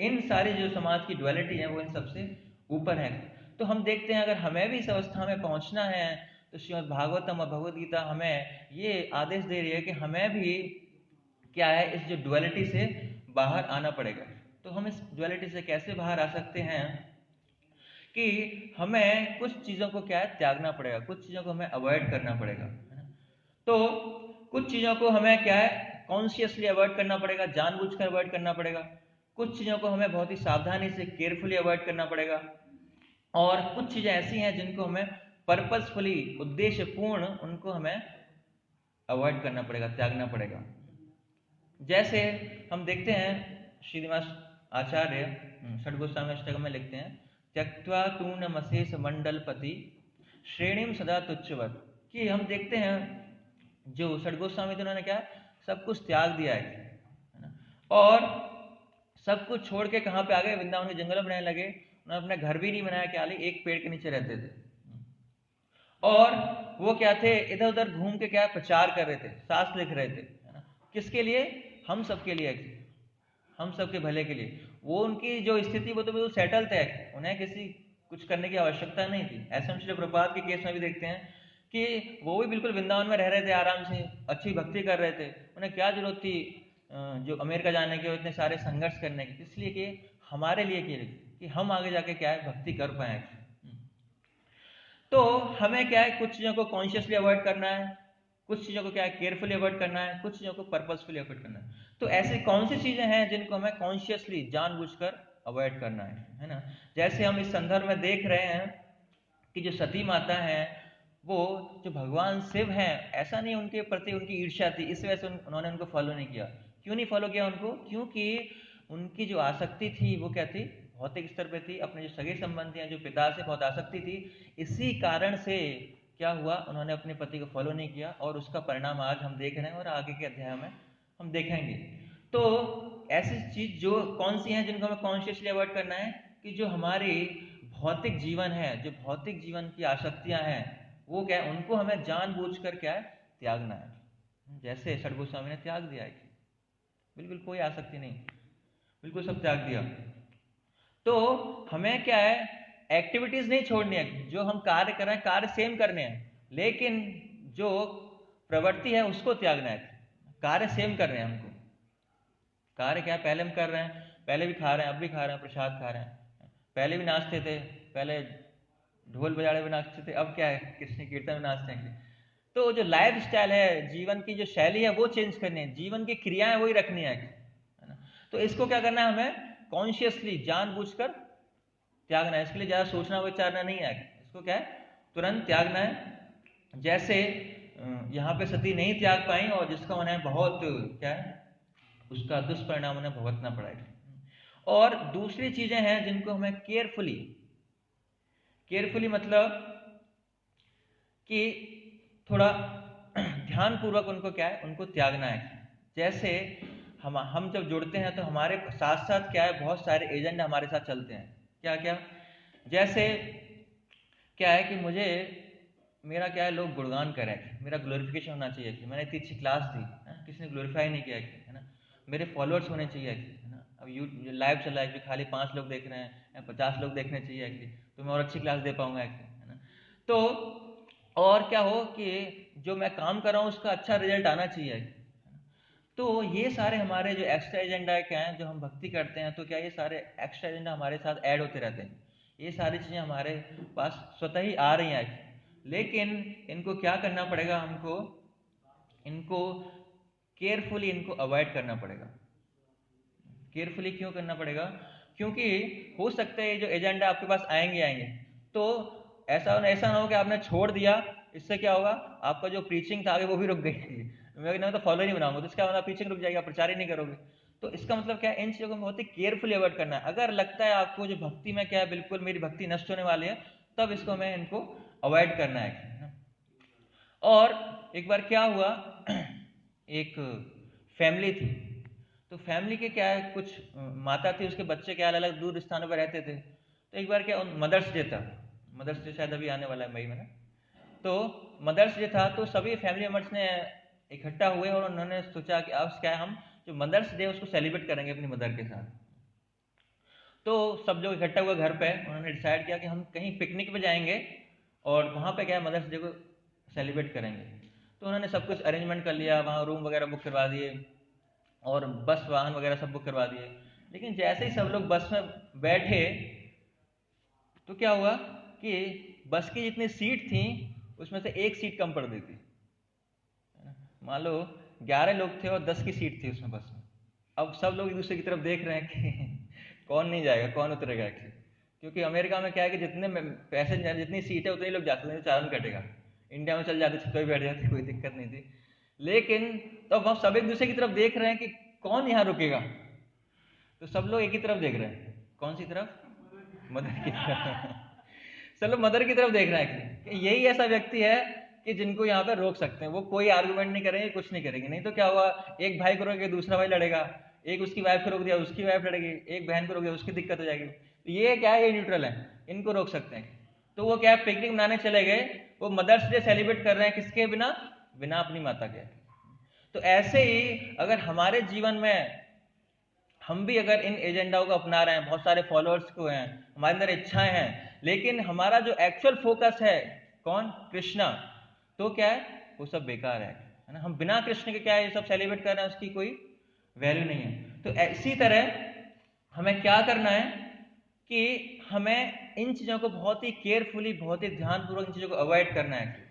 इन सारी जो समाज की ड्युअलिटी है वो इन सबसे ऊपर है। तो हम देखते हैं अगर हमें भी इस अवस्था में पहुंचना है तो श्रीमद् भागवतम और भगवद गीता हमें ये आदेश दे रही है कि हमें भी क्या है इस जो ड्युअलिटी से बाहर आना पड़ेगा। तो हम इस ड्युअलिटी से कैसे बाहर आ सकते हैं कि हमें कुछ चीजों को क्या है त्यागना पड़ेगा, कुछ चीजों को हमें अवॉइड करना पड़ेगा, है ना। तो कुछ चीजों को हमें क्या है कॉन्शियसली अवॉइड करना पड़ेगा, जानबूझकर अवॉइड करना पड़ेगा, कुछ चीजों को हमें बहुत ही सावधानी से केयरफुली अवॉइड करना पड़ेगा, और कुछ चीजें ऐसी हैं जिनको हमें पर्पसफुली, उद्देश्यपूर्ण, उनको हमें अवॉइड करना पड़ेगा, त्यागना पड़ेगा। जैसे हम देखते हैं श्रीनिवास आचार्य षड गोस्वामी अष्टकम में लिखते हैं, त्यक्त्वा तूर्णमशेष मंडलपति श्रेणीम सदा तुच्छवत्, कि हम देखते हैं जो षड गोस्वामी थे उन्होंने क्या सब कुछ त्याग दिया है ना, और सब कुछ छोड़ के कहाँ पे आ गए, वृंदावन के जंगल में रहने लगे। उन्होंने अपना घर भी नहीं बनाया, क्या एक पेड़ के नीचे रहते थे, और वो क्या थे, इधर उधर घूम के क्या प्रचार कर रहे थे, शास्त्र लिख रहे थे, है ना, किसके लिए, हम सबके लिए, हम सबके भले के लिए। वो उनकी जो स्थिति वो तो बिल्कुल सेटल थे, उन्हें किसी कुछ करने की आवश्यकता नहीं थी। ऐसे हम श्री प्रभुपाद के केस में भी देखते हैं कि वो भी बिल्कुल वृंदावन में रह रहे थे, आराम से अच्छी भक्ति कर रहे थे, उन्हें क्या जरूरत थी जो अमेरिका जाने की, इतने सारे संघर्ष करने की, इसलिए कि हमारे लिए कि हम आगे जाके क्या है भक्ति कर पाए। तो हमें क्या है कुछ चीज़ों को कॉन्शियसली अवॉइड करना है, कुछ चीज़ों को क्या है केयरफुली अवॉइड करना है, कुछ चीज़ों को पर्पसफुली अवॉइड करना है। तो ऐसी कौन सी चीज़ें हैं जिनको हमें कॉन्शियसली जानबूझकर अवॉइड करना है ना। जैसे हम इस संदर्भ में देख रहे हैं कि जो सती माता है वो जो भगवान शिव हैं, ऐसा नहीं उनके प्रति उनकी ईर्ष्या थी, इस वजह से उन्होंने उनको फॉलो नहीं किया। क्यों नहीं फॉलो किया उनको, क्योंकि उनकी जो आसक्ति थी वो क्या थी, भौतिक स्तर पे थी, अपने जो सगे संबंधी हैं, जो पिता से बहुत आसक्ति थी। इसी कारण से क्या हुआ, उन्होंने अपने पति को फॉलो नहीं किया, और उसका परिणाम आज हम देख रहे हैं और आगे के अध्याय में हम देखेंगे। तो ऐसी चीज जो कौन सी हैं जिनको हमें कॉन्शियसली अवॉइड करना है, कि जो हमारी भौतिक जीवन है, जो भौतिक जीवन की आसक्तियां हैं, वो क्या है उनको हमें जानबूझकर क्या है त्यागना है। जैसे षड गोस्वामी ने त्याग दिया है, बिल्कुल कोई आसक्ति नहीं, बिल्कुल सब त्याग दिया। तो हमें क्या है एक्टिविटीज नहीं छोड़नी है, जो हम कार्य कर रहे हैं कार्य सेम करने हैं, लेकिन जो प्रवृत्ति है उसको त्यागना है। कार्य सेम कर रहे हैं हमको, कार्य क्या है पहले हम कर रहे हैं, पहले भी खा रहे हैं, अब भी खा रहे हैं, प्रसाद खा रहे हैं, पहले भी नाचते थे, पहले ढोल बजाड़े में नाचते थे, अब क्या है कृष्ण कीर्तन में नाचते हैं। तो जो लाइफ स्टाइल है, जीवन की जो शैली है वो चेंज करनी है, जीवन की क्रियाएं वही रखनी है ना। तो इसको क्या करना है, हमें कॉन्शियसली जानबूझकर त्यागना है। इसके लिए ज्यादा सोचना विचारना नहीं है, इसको क्या है तुरंत त्यागना है। जैसे यहाँ पे सती नहीं त्याग पाई, और जिसका उन्हें बहुत क्या है उसका दुष्परिणाम उन्हें भुगतना पड़ा है। और दूसरी चीजें हैं जिनको हमें केयरफुली मतलब कि थोड़ा ध्यान पूर्वक उनको क्या है उनको त्यागना है। जैसे हम जब जुड़ते हैं तो हमारे साथ साथ क्या है बहुत सारे एजेंट हमारे साथ चलते हैं। क्या क्या, जैसे क्या है कि मुझे मेरा क्या है लोग गुणगान करें, मेरा ग्लोरिफिकेशन होना चाहिए कि मैंने इतनी अच्छी क्लास दी है, किसी ने ग्लोरीफाई नहीं किया है ना, मेरे फॉलोअर्स होने चाहिए है ना। अब लाइव चल रहा है कि खाली 5 लोग देख रहे हैं या 50 लोग देखने चाहिए कि तो मैं और अच्छी क्लास दे पाऊंगा है ना। तो और क्या हो कि जो मैं काम कर रहा हूँ उसका अच्छा रिजल्ट आना चाहिए। तो ये सारे हमारे जो एक्स्ट्रा एजेंडा क्या है, जो हम भक्ति करते हैं तो क्या ये सारे एक्स्ट्रा एजेंडा हमारे साथ ऐड होते रहते हैं। ये सारी चीज़ें हमारे पास स्वतः ही आ रही हैं, लेकिन इनको क्या करना पड़ेगा, हमको इनको केयरफुली इनको अवॉइड करना पड़ेगा। केयरफुली क्यों करना पड़ेगा, क्योंकि हो सकता है जो एजेंडा आपके पास आएंगे तो ऐसा ना हो कि आपने छोड़ दिया, इससे क्या होगा आपका जो प्रीचिंग था आगे वो भी रुक गई मैं तो फॉलो नहीं बनाऊंगा, तो इसका मतलब प्रीचिंग रुक जाएगी, प्रचार ही नहीं करोगे। तो इसका मतलब क्या है, इन चीज़ों को बहुत ही केयरफुली अवॉइड करना है। अगर लगता है आपको जो भक्ति में क्या है बिल्कुल मेरी भक्ति नष्ट होने वाली है, तब इसको हमें इनको अवॉइड करना है। और एक बार क्या हुआ, एक फैमिली थी, तो फैमिली के क्या है कुछ माता थी, उसके बच्चे क्या अलग अलग दूर स्थानों पर रहते थे। तो एक बार क्या मदर्स डे था, मदर्स डे शायद अभी आने वाला है मई में ना, तो मदर्स डे था, तो सभी फैमिली मेम्बर्स ने इकट्ठा हुए और उन्होंने सोचा कि अब क्या है हम जो मदर्स डे उसको सेलिब्रेट करेंगे अपनी मदर के साथ। तो सब लोग इकट्ठा हुए घर पे, उन्होंने डिसाइड किया कि हम कहीं पिकनिक पे जाएंगे और वहाँ पे क्या है मदर्स डे को सेलिब्रेट करेंगे। तो उन्होंने सब कुछ अरेंजमेंट कर लिया, वहाँ रूम वगैरह बुक करवा दिए और बस वाहन वगैरह सब बुक करवा दिए। लेकिन जैसे ही सब लोग बस में बैठे तो क्या हुआ कि बस की जितनी सीट थी उसमें से एक सीट कम पड़ गई थी। मान लो 11 लोग थे और 10 की सीट थी उसमें बस में। अब सब लोग एक दूसरे की तरफ देख रहे हैं कि कौन नहीं जाएगा, कौन उतरेगा। क्योंकि अमेरिका में क्या है कि जितने पैसेंजर जितनी सीट है उतने लोग जाते हैं, चालन कटेगा। इंडिया में चल जाते, छत पे बैठ जाते, कोई दिक्कत नहीं थी। लेकिन तो अब सब एक दूसरे की तरफ देख रहे हैं कि कौन यहाँ रुकेगा, तो सब लोग एक ही तरफ देख रहे हैं। कौन सी तरफ? मदर की तरफ। सब लोग मदर की तरफ देख रहे हैं कि यही ऐसा व्यक्ति है कि जिनको यहाँ पे रोक सकते हैं। वो कोई आर्गुमेंट नहीं करेंगे, कुछ नहीं करेंगे। नहीं तो क्या हुआ, एक भाई को रोक के दूसरा भाई लड़ेगा, एक उसकी वाइफ को रोक दिया उसकी वाइफ लड़ेगी, एक बहन को रोक दिया उसकी दिक्कत हो जाएगी। तो ये क्या है, ये न्यूट्रल है, इनको रोक सकते हैं। तो वो क्या है, पिकनिक मनाने चले गए, वो मदर्स डे सेलिब्रेट कर रहे हैं, किसके बिना? बिना अपनी माता के। तो ऐसे ही अगर हमारे जीवन में हम भी अगर इन एजेंडाओं को अपना रहे हैं, बहुत सारे फॉलोअर्स को हैं, हमारे अंदर इच्छाएं हैं, लेकिन हमारा जो एक्चुअल फोकस है कौन? कृष्णा, तो क्या है, वो सब बेकार है ना। हम बिना कृष्ण के क्या है ये सब सेलिब्रेट कर रहे हैं, उसकी कोई वैल्यू नहीं है। तो इसी तरह हमें क्या करना है कि हमें इन चीजों को बहुत ही केयरफुली, बहुत ही ध्यानपूर्वक इन चीजों को अवॉइड करना है।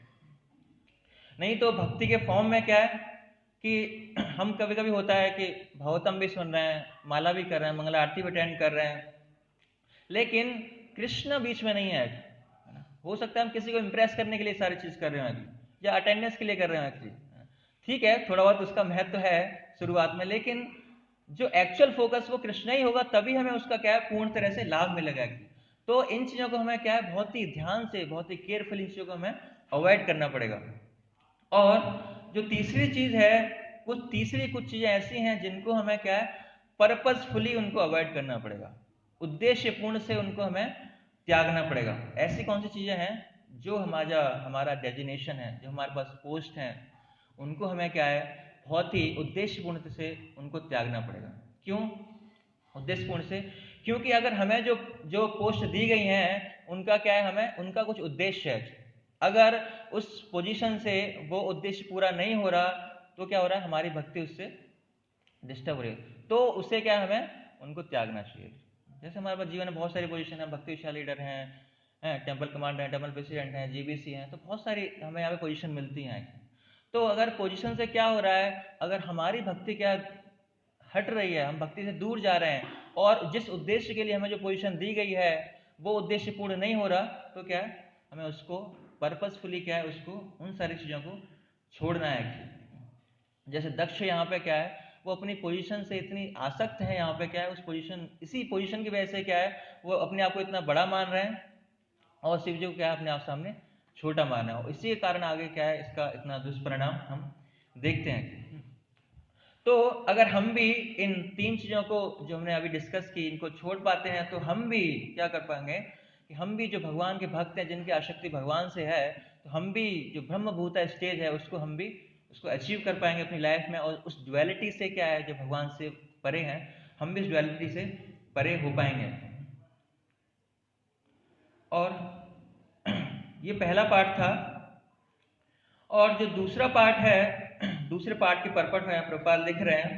नहीं तो भक्ति के फॉर्म में क्या है कि हम कभी कभी होता है कि भागवतम भी सुन रहे हैं, माला भी कर रहे हैं, मंगला आरती भी अटेंड कर रहे हैं, लेकिन कृष्ण बीच में नहीं है ना। हो सकता है हम किसी को इंप्रेस करने के लिए सारी चीज कर रहे हैं या अटेंडेंस के लिए कर रहे हैं। ठीक है, थोड़ा बहुत उसका महत्व है शुरुआत में, लेकिन जो एक्चुअल फोकस वो कृष्ण ही होगा, तभी हमें उसका क्या है पूर्ण तरह से लाभ मिलेगा। तो इन चीजों को हमें क्या है बहुत ही ध्यान से, बहुत ही केयरफुल इन चीजों को हमें अवॉइड करना पड़ेगा। और जो तीसरी चीज है, कुछ चीजें ऐसी हैं जिनको हमें क्या है पर्पसफुली उनको अवॉइड करना पड़ेगा, उद्देश्यपूर्ण से उनको हमें त्यागना पड़ेगा। ऐसी कौन सी चीजें हैं? जो हमारा डेजिग्नेशन है, जो हमारे पास पोस्ट है, उनको हमें क्या है बहुत ही उद्देश्यपूर्ण से उनको त्यागना पड़ेगा। क्यों उद्देश्यपूर्ण से? क्योंकि अगर हमें जो पोस्ट दी गई हैं उनका क्या है, हमें उनका कुछ उद्देश्य है। अगर उस पोजीशन से वो उद्देश्य पूरा नहीं हो रहा तो क्या हो रहा है, हमारी भक्ति उससे डिस्टर्ब हो रही है। तो उससे क्या है, हमें उनको त्यागना चाहिए। जैसे हमारे पास जीवन में बहुत सारी पोजीशन है, भक्ति विशाल लीडर हैं, टेम्पल कमांडर हैं, टेम्पल प्रेसिडेंट हैं, जीबीसी हैं, तो बहुत सारी हमें यहाँ पे पोजीशन मिलती हैं। तो अगर पोजीशन से क्या हो रहा है, अगर हमारी भक्ति क्या हट रही है, हम भक्ति से दूर जा रहे हैं, और जिस उद्देश्य के लिए हमें जो पोजीशन दी गई है वो उद्देश्य पूर्ण नहीं हो रहा, तो क्या है हमें उसको पर्पसफुली क्या है उसको उन सारी चीजों को छोड़ना है। जैसे दक्ष यहाँ पे क्या है, वो अपनी पोजीशन से इतनी आसक्त है, यहाँ पे क्या है उस पोजीशन, इसी पोजीशन की वजह से क्या है वो अपने आप को इतना बड़ा मान रहे हैं, और शिव जी को क्या है अपने आप सामने छोटा माना है। इसी के कारण आगे क्या है इसका इतना दुष्परिणाम हम देखते हैं। तो अगर हम भी इन तीन चीजों को जो हमने अभी डिस्कस की इनको छोड़ पाते हैं, तो हम भी क्या कर पाएंगे कि हम भी जो भगवान के भक्त हैं, जिनकी आसक्ति भगवान से है, तो हम भी जो ब्रह्मभूत स्टेज है उसको हम भी उसको अचीव कर पाएंगे अपनी लाइफ में। और उस ड्युअलिटी से क्या है, जो भगवान से परे हैं, हम भी उस ड्युअलिटी से परे हो पाएंगे। और ये पहला पार्ट था। और जो दूसरा पार्ट है, दूसरे पार्ट के पर्पट में प्रभुपाद लिख रहे हैं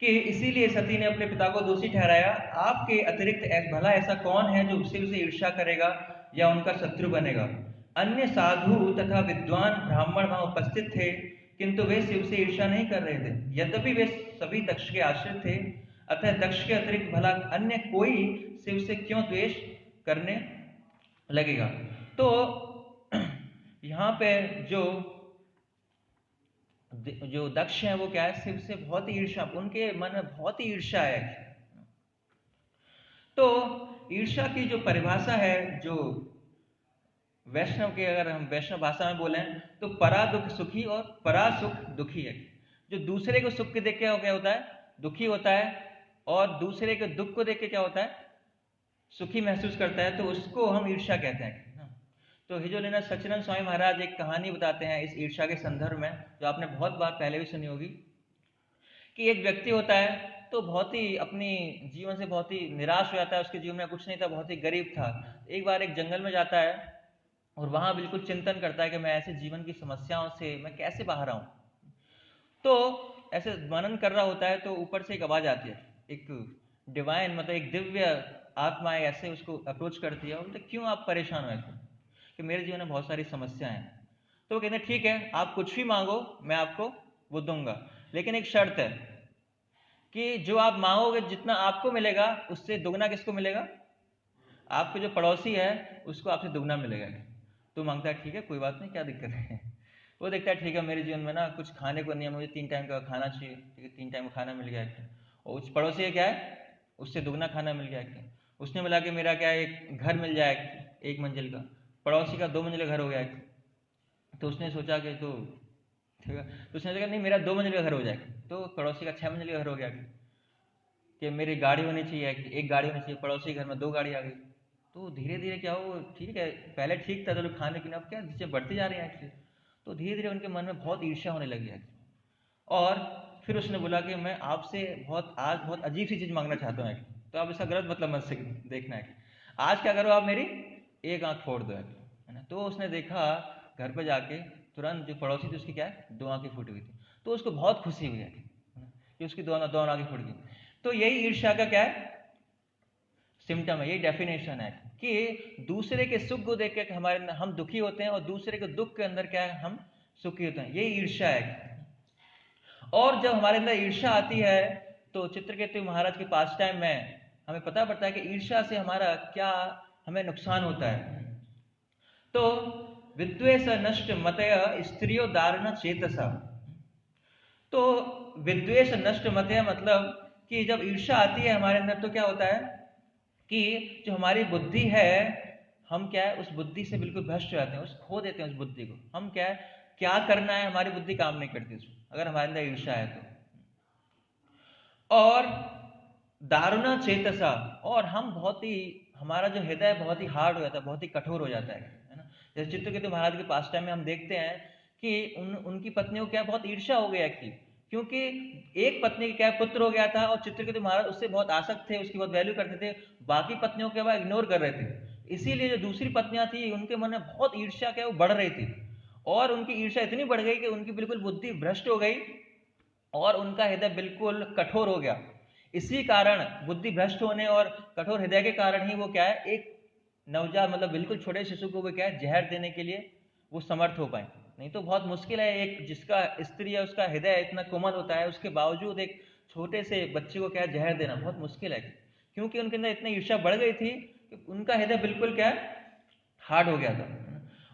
कि इसीलिए सती ने अपने पिता को दोषी ठहराया, आपके अतिरिक्त भला ऐसा कौन है जो शिव से ईर्ष्या करेगा या उनका शत्रु बनेगा। अन्य साधु तथा विद्वान ब्राह्मण वहां उपस्थित थे, किंतु वे शिव से ईर्ष्या नहीं कर रहे थे, यद्यपि वे सभी दक्ष के आश्रित थे। अतः दक्ष के अतिरिक्त भला अन्य कोई शिव से क्यों द्वेष करने लगेगा। तो यहाँ पे जो दक्ष हैं वो क्या है, शिव से बहुत ही ईर्ष्या, उनके मन में बहुत ही ईर्ष्या है। तो ईर्ष्या की जो परिभाषा है, जो वैष्णव के, अगर हम वैष्णव भाषा में बोलें तो परा दुख सुखी और परा सुख दुखी है। जो दूसरे को सुख के देख के क्या होता है, दुखी होता है, और दूसरे के दुख को देख के क्या होता है, सुखी महसूस करता है, तो उसको हम ईर्ष्या कहते हैं। तो हिजोलीना सच्चिदानंद स्वामी महाराज एक कहानी बताते हैं इस ईर्ष्या के संदर्भ में, जो आपने बहुत बार पहले भी सुनी होगी, कि एक व्यक्ति होता है तो बहुत ही अपनी जीवन से बहुत ही निराश हो जाता है, उसके जीवन में कुछ नहीं था, बहुत ही गरीब था। एक बार एक जंगल में जाता है और वहां बिल्कुल चिंतन करता है कि मैं ऐसे जीवन की समस्याओं से मैं कैसे बाहर आऊं। तो ऐसे मनन कर रहा होता है, तो ऊपर से एक आवाज आती है, एक डिवाइन मतलब एक दिव्य आत्मा ऐसे उसको अप्रोच करती है, और बोलते क्यों आप परेशान हो ऐसे, कि मेरे जीवन में बहुत सारी समस्याएं हैं। तो वो कहते हैं ठीक है, आप कुछ भी मांगो, मैं आपको वो दूंगा, लेकिन एक शर्त है कि जो आप मांगोगे जितना आपको मिलेगा उससे दुगना किसको मिलेगा, आपके जो पड़ोसी है उसको आपसे दुगना मिलेगा। तो मांगता है ठीक है कोई बात नहीं, क्या दिक्कत है। वो देखता है ठीक है मेरे जीवन में ना कुछ खाने को नहीं है, मुझे 3 टाइम का खाना चाहिए, ठीक है 3 टाइम का खाना मिल गया है। और उस पड़ोसी का क्या है, उससे दुगना खाना मिल गया है। उसने बोला कि मेरा क्या है एक घर मिल जाए 1 मंजिल का, पड़ोसी का 2 मंजिल का घर हो गया है। तो उसने सोचा कि तो ठीक है, तो उसने सोचा नहीं मेरा 2 मंजिल का घर हो जाएगा, तो पड़ोसी का 6 मंजिल का घर हो गया कि मेरी गाड़ी होनी चाहिए, एक गाड़ी होनी चाहिए, पड़ोसी के घर में 2 गाड़ी आ गई। तो धीरे धीरे क्या हो, ठीक है पहले ठीक था चलो खाने पीने, अब क्या चीज़ें बढ़ती जा रही हैं एक्चुअली। तो धीरे धीरे उनके मन में बहुत ईर्ष्या होने लगी है। और फिर उसने बोला कि मैं आपसे आज बहुत अजीब सी चीज़ मांगना चाहता हूँ। तो आप इसका गलत मतलब मत से देखना है। आज क्या करो आप मेरी एक आंख फोड़ दो, है ना। तो उसने देखा घर पर जाके तुरंत जो पड़ोसी थी उसकी क्या है 2 आंखें फूटी हुई थी। तो उसको बहुत खुशी हुई है कि उसकी 2 आंखें फूट गई। तो यही ईर्ष्या का क्या है सिम्टम है, यही डेफिनेशन है कि दूसरे के सुख को देख के हमारे हम दुखी होते हैं और दूसरे के दुख के अंदर क्या है हम सुखी होते हैं, यही ईर्ष्या है। और जब हमारे अंदर ईर्ष्या आती है तो चित्रकेतु महाराज के पास टाइम में हमें पता पड़ता है कि ईर्ष्या से हमारा क्या हमें नुकसान होता है। तो विद्वेष नष्ट मतय स्त्रियो दारुण चेतसा। तो विद्वेष नष्ट मतय मतलब कि जब ईर्ष्या आती है हमारे अंदर तो क्या होता है कि जो हमारी बुद्धि है हम क्या है उस बुद्धि से बिल्कुल भ्रष्ट हो जाते हैं, उस खो देते हैं उस बुद्धि को। हम क्या है क्या करना है हमारी बुद्धि काम नहीं करती उसमें, अगर हमारे अंदर ईर्ष्या है तो। और दारुणा चेतसा, और हम बहुत ही हमारा जो हृदय बहुत ही हार्ड हो जाता है, बहुत ही कठोर हो जाता है ना। जैसे चित्रकेतु महाराज के पास टाइम में हम देखते हैं कि उनकी पत्नियों को क्या बहुत ईर्ष्या हो गया थी, क्योंकि एक पत्नी का क्या पुत्र हो गया था और चित्रकेतु महाराज उससे बहुत आसक्त थे, उसकी बहुत वैल्यू करते थे, बाकी पत्नियों के वह इग्नोर कर रहे थे। इसीलिए जो दूसरी पत्नियां थी उनके मन में बहुत ईर्ष्या क्या वो बढ़ रही थी, और उनकी ईर्ष्या इतनी बढ़ गई कि उनकी बिल्कुल बुद्धि भ्रष्ट हो गई और उनका हृदय बिल्कुल कठोर हो गया। इसी कारण बुद्धि भ्रष्ट होने और कठोर हृदय के कारण ही वो क्या है एक नवजात मतलब बिल्कुल छोटे शिशु को वो क्या है जहर देने के लिए वो समर्थ हो पाए। नहीं तो बहुत मुश्किल है, एक जिसका स्त्री है उसका हृदय इतना कोमल होता है उसके बावजूद एक छोटे से बच्चे को क्या है जहर देना बहुत मुश्किल है, क्योंकि उनके अंदर इतनी ईर्ष्या बढ़ गई थी कि उनका हृदय बिल्कुल क्या है हार्ड हो गया था।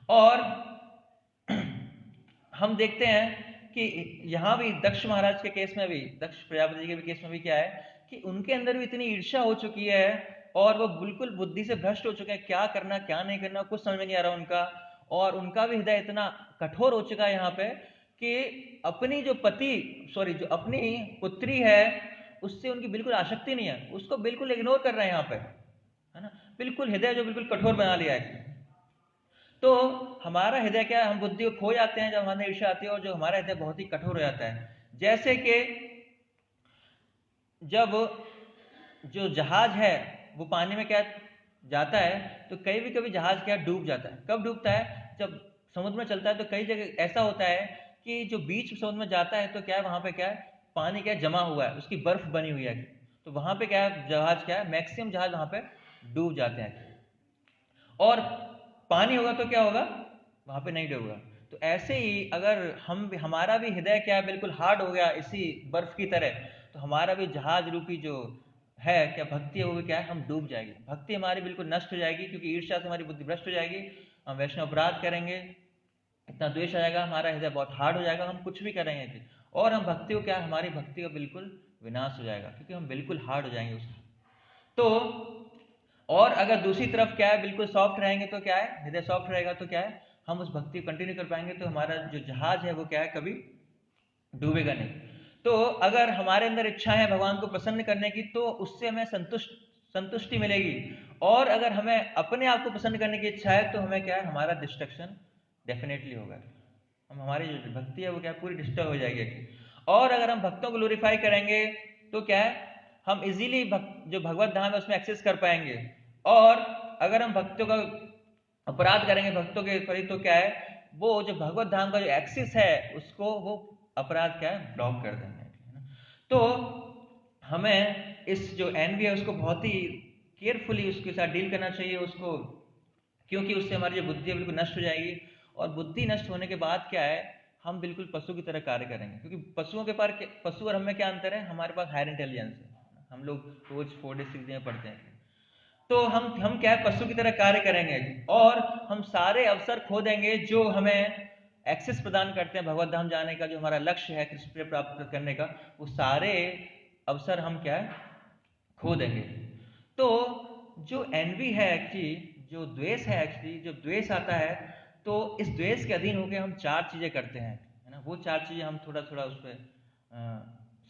और हम देखते हैं कि यहाँ भी दक्ष महाराज के केस में भी, दक्ष प्रजापति के भी केस में भी क्या है कि उनके अंदर भी इतनी ईर्ष्या हो चुकी है और वो बिल्कुल बुद्धि से भ्रष्ट हो चुके हैं, क्या करना क्या नहीं करना कुछ समझ में नहीं आ रहा उनका। और उनका भी हृदय इतना कठोर हो चुका है यहाँ पे कि अपनी जो जो अपनी पुत्री है उससे उनकी बिल्कुल आसक्ति नहीं है, उसको बिल्कुल इग्नोर कर रहे हैं यहाँ पे, है ना। बिल्कुल हृदय जो बिल्कुल कठोर बना लिया है। तो हमारा हृदय क्या है हम बुद्धि को खो जाते हैं जब हमारे ईर्ष्या आती है, और जो हमारा हृदय बहुत ही कठोर हो जाता है। जैसे कि जब जो जहाज है वो पानी में क्या जाता है तो कभी जहाज क्या डूब जाता है। कब डूबता है जब समुद्र में चलता है, तो कई जगह ऐसा होता है कि जो बीच समुद्र में जाता है तो क्या है वहां पे क्या है पानी क्या जमा हुआ है, उसकी बर्फ बनी हुई है, तो वहां पे क्या है जहाज क्या है मैक्सिमम जहाज वहां पे डूब जाते हैं। और पानी होगा तो क्या होगा वहां पे नहीं डूबेगा। तो ऐसे ही अगर हमारा भी हृदय क्या है बिल्कुल हार्ड हो गया इसी बर्फ की तरह, तो हमारा भी जहाज रूपी जो है क्या भक्ति है वो भी क्या है हम डूब जाएगी, भक्ति हमारी बिल्कुल नष्ट हो जाएगी, क्योंकि ईर्ष्या से हमारी बुद्धि भ्रष्ट हो जाएगी, हम वैष्णव अपराध करेंगे, इतना द्वेष आ जाएगा, हमारा हृदय बहुत हार्ड हो जाएगा, हम कुछ भी करेंगे फिर, और हम भक्ति को क्या हमारी भक्ति का बिल्कुल विनाश हो जाएगा, क्योंकि हम बिल्कुल हार्ड हो जाएंगे उसमें। तो और अगर दूसरी तरफ क्या है बिल्कुल सॉफ्ट रहेंगे तो क्या है हृदय सॉफ्ट रहेगा तो क्या है हम उस भक्ति को कंटिन्यू कर पाएंगे, तो हमारा जो जहाज है वो क्या है कभी डूबेगा नहीं। तो अगर हमारे अंदर इच्छा है भगवान को प्रसन्न करने की तो उससे हमें संतुष्टि मिलेगी, और अगर हमें अपने आप को प्रसन्न करने की इच्छा है तो हमें क्या है हमारा डिस्ट्रक्शन डेफिनेटली होगा, हम हमारी जो भक्ति है वो क्या पूरी डिस्टर्ब हो जाएगी। और अगर हम भक्तों को ग्लोरीफाई करेंगे तो क्या है हम इजीली जो भगवत धाम है उसमें एक्सेस कर पाएंगे, और अगर हम भक्तों का अपराध करेंगे भक्तों के प्रति तो क्या है वो जो भगवत धाम का जो एक्सेस है उसको वो अपराध क्या है ब्लॉक कर देंगे। तो हमें इस जो एनवी है उसको बहुत ही केयरफुली उसके साथ डील करना चाहिए उसको, क्योंकि उससे हमारी जो बुद्धि है बिल्कुल नष्ट हो जाएगी, और बुद्धि नष्ट होने के बाद क्या है हम बिल्कुल पशु की तरह कार्य करेंगे, क्योंकि पशु और हमें क्या अंतर है, हमारे पास हायर इंटेलिजेंस है, हम लोग रोज 4 डे 6 डे में पढ़ते हैं। तो हम क्या है, पशु की तरह कार्य करेंगे और हम सारे अवसर खो देंगे जो हमें एक्सेस प्रदान करते हैं भगवत धाम जाने का, जो हमारा लक्ष्य है कृष्ण प्रिय प्राप्त करने का, वो सारे अवसर हम क्या है खो देंगे। तो जो एनवी है एक्चुअली, जो द्वेष है एक्चुअली, जो द्वेष आता है तो इस द्वेष के अधीन होकर हम 4 चीजें करते हैं, है ना। वो 4 चीजें हम थोड़ा थोड़ा उस पर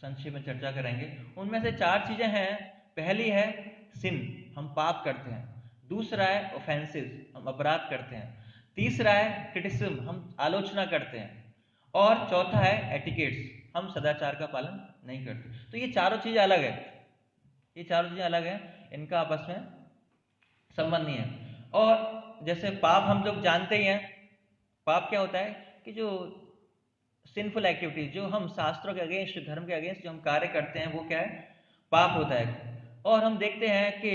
संक्षेप में चर्चा करेंगे। उनमें से 4 चीजें हैं। पहली है सिन, हम पाप करते हैं। दूसरा है ऑफेंसेस, हम अपराध करते हैं। तीसरा है क्रिटिसिज्म, हम आलोचना करते हैं। और चौथा है एटिकेट्स, हम सदाचार का पालन नहीं करते। तो ये चारों चीजें अलग है, ये चारों चीजें अलग है, इनका आपस में संबंध नहीं है। और जैसे पाप हम लोग जानते ही हैं, पाप क्या होता है कि जो सिंफुल एक्टिविटीज, जो हम शास्त्रों के अगेंस्ट, धर्म के अगेंस्ट जो हम कार्य करते हैं, वो क्या है, पाप होता है। और हम देखते हैं कि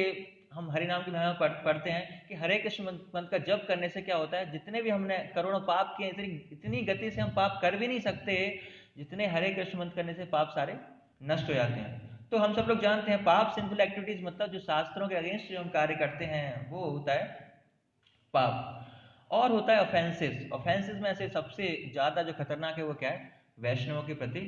हम हरि नाम की महिमा पढ़ते हैं कि हरे कृष्ण मंत्र का जप करने से क्या होता है, जितने भी हमने करोड़ों पाप किए, इतनी गति से हम पाप कर भी नहीं सकते जितने हरे कृष्ण मंत्र करने से पाप सारे नष्ट हो जाते हैं। तो हम सब लोग जानते हैं पाप, सिंफुल एक्टिविटीज, मतलब जो शास्त्रों के अगेंस्ट जो हम कार्य करते हैं वो होता है पाप। और होता है ऑफेंसेस। ऑफेंसेस में से सबसे ज्यादा जो खतरनाक है वो क्या है, वैष्णवों के प्रति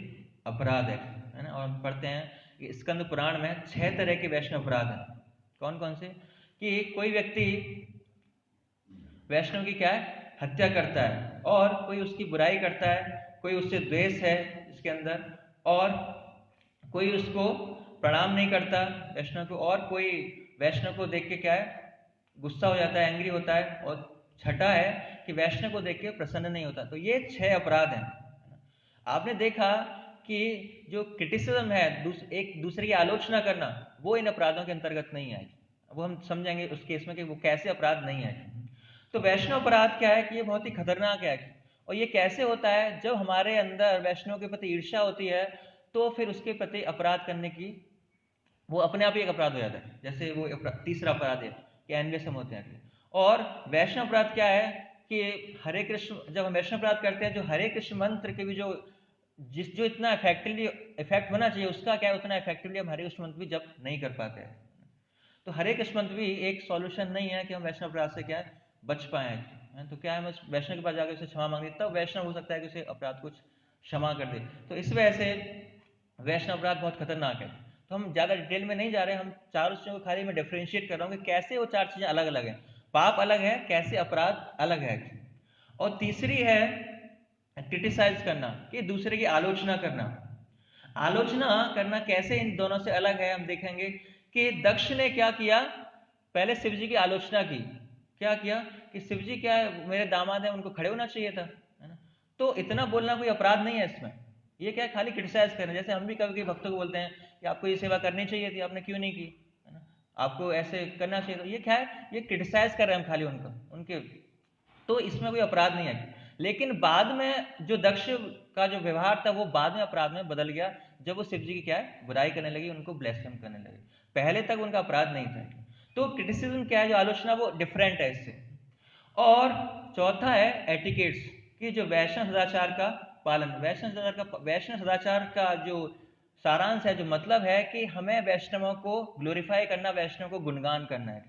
अपराध है ना। और हम पढ़ते हैं कि स्कंद पुराण में 6 तरह के वैष्णव अपराध हैं। कौन कौन से, कि कोई व्यक्ति वैष्णव की क्या है हत्या करता है, और कोई उसकी बुराई करता है, कोई उससे द्वेष है इसके अंदर, और कोई उसको प्रणाम नहीं करता वैष्णव को, और कोई वैष्णव को देख के क्या है गुस्सा हो जाता है, एंग्री होता है, और छठा है कि वैष्णव को देख के प्रसन्न नहीं होता। तो ये 6 अपराध हैं। आपने देखा कि जो क्रिटिसिज्म है, एक दूसरे की आलोचना करना, वो इन अपराधों के अंतर्गत नहीं आएगी। वो हम समझेंगे उस केस में कि वो कैसे अपराध नहीं है। तो वैष्णव अपराध क्या है कि ये बहुत ही खतरनाक है। और ये कैसे होता है, जब हमारे अंदर वैष्णव के प्रति ईर्ष्या होती है तो फिर उसके प्रति अपराध करने की, वो अपने आप ही एक अपराध हो जाता है। जैसे वो तीसरा अपराध है कि एनवेसम होते हैं। और वैष्णव अपराध क्या है कि हरे कृष्ण, जब हम वैष्णव अपराध करते हैं, जो हरे कृष्ण मंत्र के भी जो इतना इफेक्टिवली इफेक्ट होना चाहिए उसका क्या है, उतना इफेक्टिवली हम हरे कृष्ण मंत्र भी जब नहीं कर पाते हैं। तो हरे कृष्ण मंत्र भी एक सॉल्यूशन नहीं है कि हम वैष्णव अपराध से क्या है बच पाए। तो क्या है, हम वैष्णव के पास जाकर उसे क्षमा मांगे, तब वैष्णव हो सकता है कि उसे अपराध कुछ क्षमा कर दे। तो इस वजह से वैष्णव अपराध बहुत खतरनाक है। तो हम ज्यादा डिटेल में नहीं जा रहे, हम चारों चीजों को खाली मैं डिफरेंशिएट कर रहा हूँ कि कैसे वो 4 चीजें अलग अलग है, पाप अलग है, कैसे अपराध अलग है। और तीसरी है क्रिटिसाइज करना, कि दूसरे की आलोचना करना। आलोचना करना कैसे इन दोनों से अलग है, हम देखेंगे कि दक्ष ने क्या किया, पहले शिव जी की आलोचना की। क्या किया कि शिव जी क्या है, मेरे दामाद है, उनको खड़े होना चाहिए था, है ना। तो इतना बोलना कोई अपराध नहीं है इसमें, ये क्या है खाली क्रिटिसाइज करना। जैसे हम भी कभी भक्तों को बोलते हैं कि आपको ये सेवा करनी चाहिए थी, आपने क्यों नहीं की, है ना, आपको ऐसे करना चाहिए। तो ये क्या है, ये क्रिटिसाइज कर रहे हैं हम खाली उनके। तो इसमें कोई अपराध नहीं है। लेकिन बाद में जो दक्ष का जो व्यवहार था वो बाद में अपराध में बदल गया, जब वो शिव जी की क्या है बुराई करने लगी, उनको ब्लेस्फेम करने लगे। पहले तक उनका अपराध नहीं था। तो क्रिटिसिज्म क्या है, जो आलोचना, वो डिफरेंट है इससे। और चौथा है एटिकेट्स, कि जो वैष्णव सदाचार का पालन। वैष्णव सदाचार का जो सारांश है, जो मतलब है कि हमें वैष्णवों को ग्लोरीफाई करना, वैष्णव को गुणगान करना है।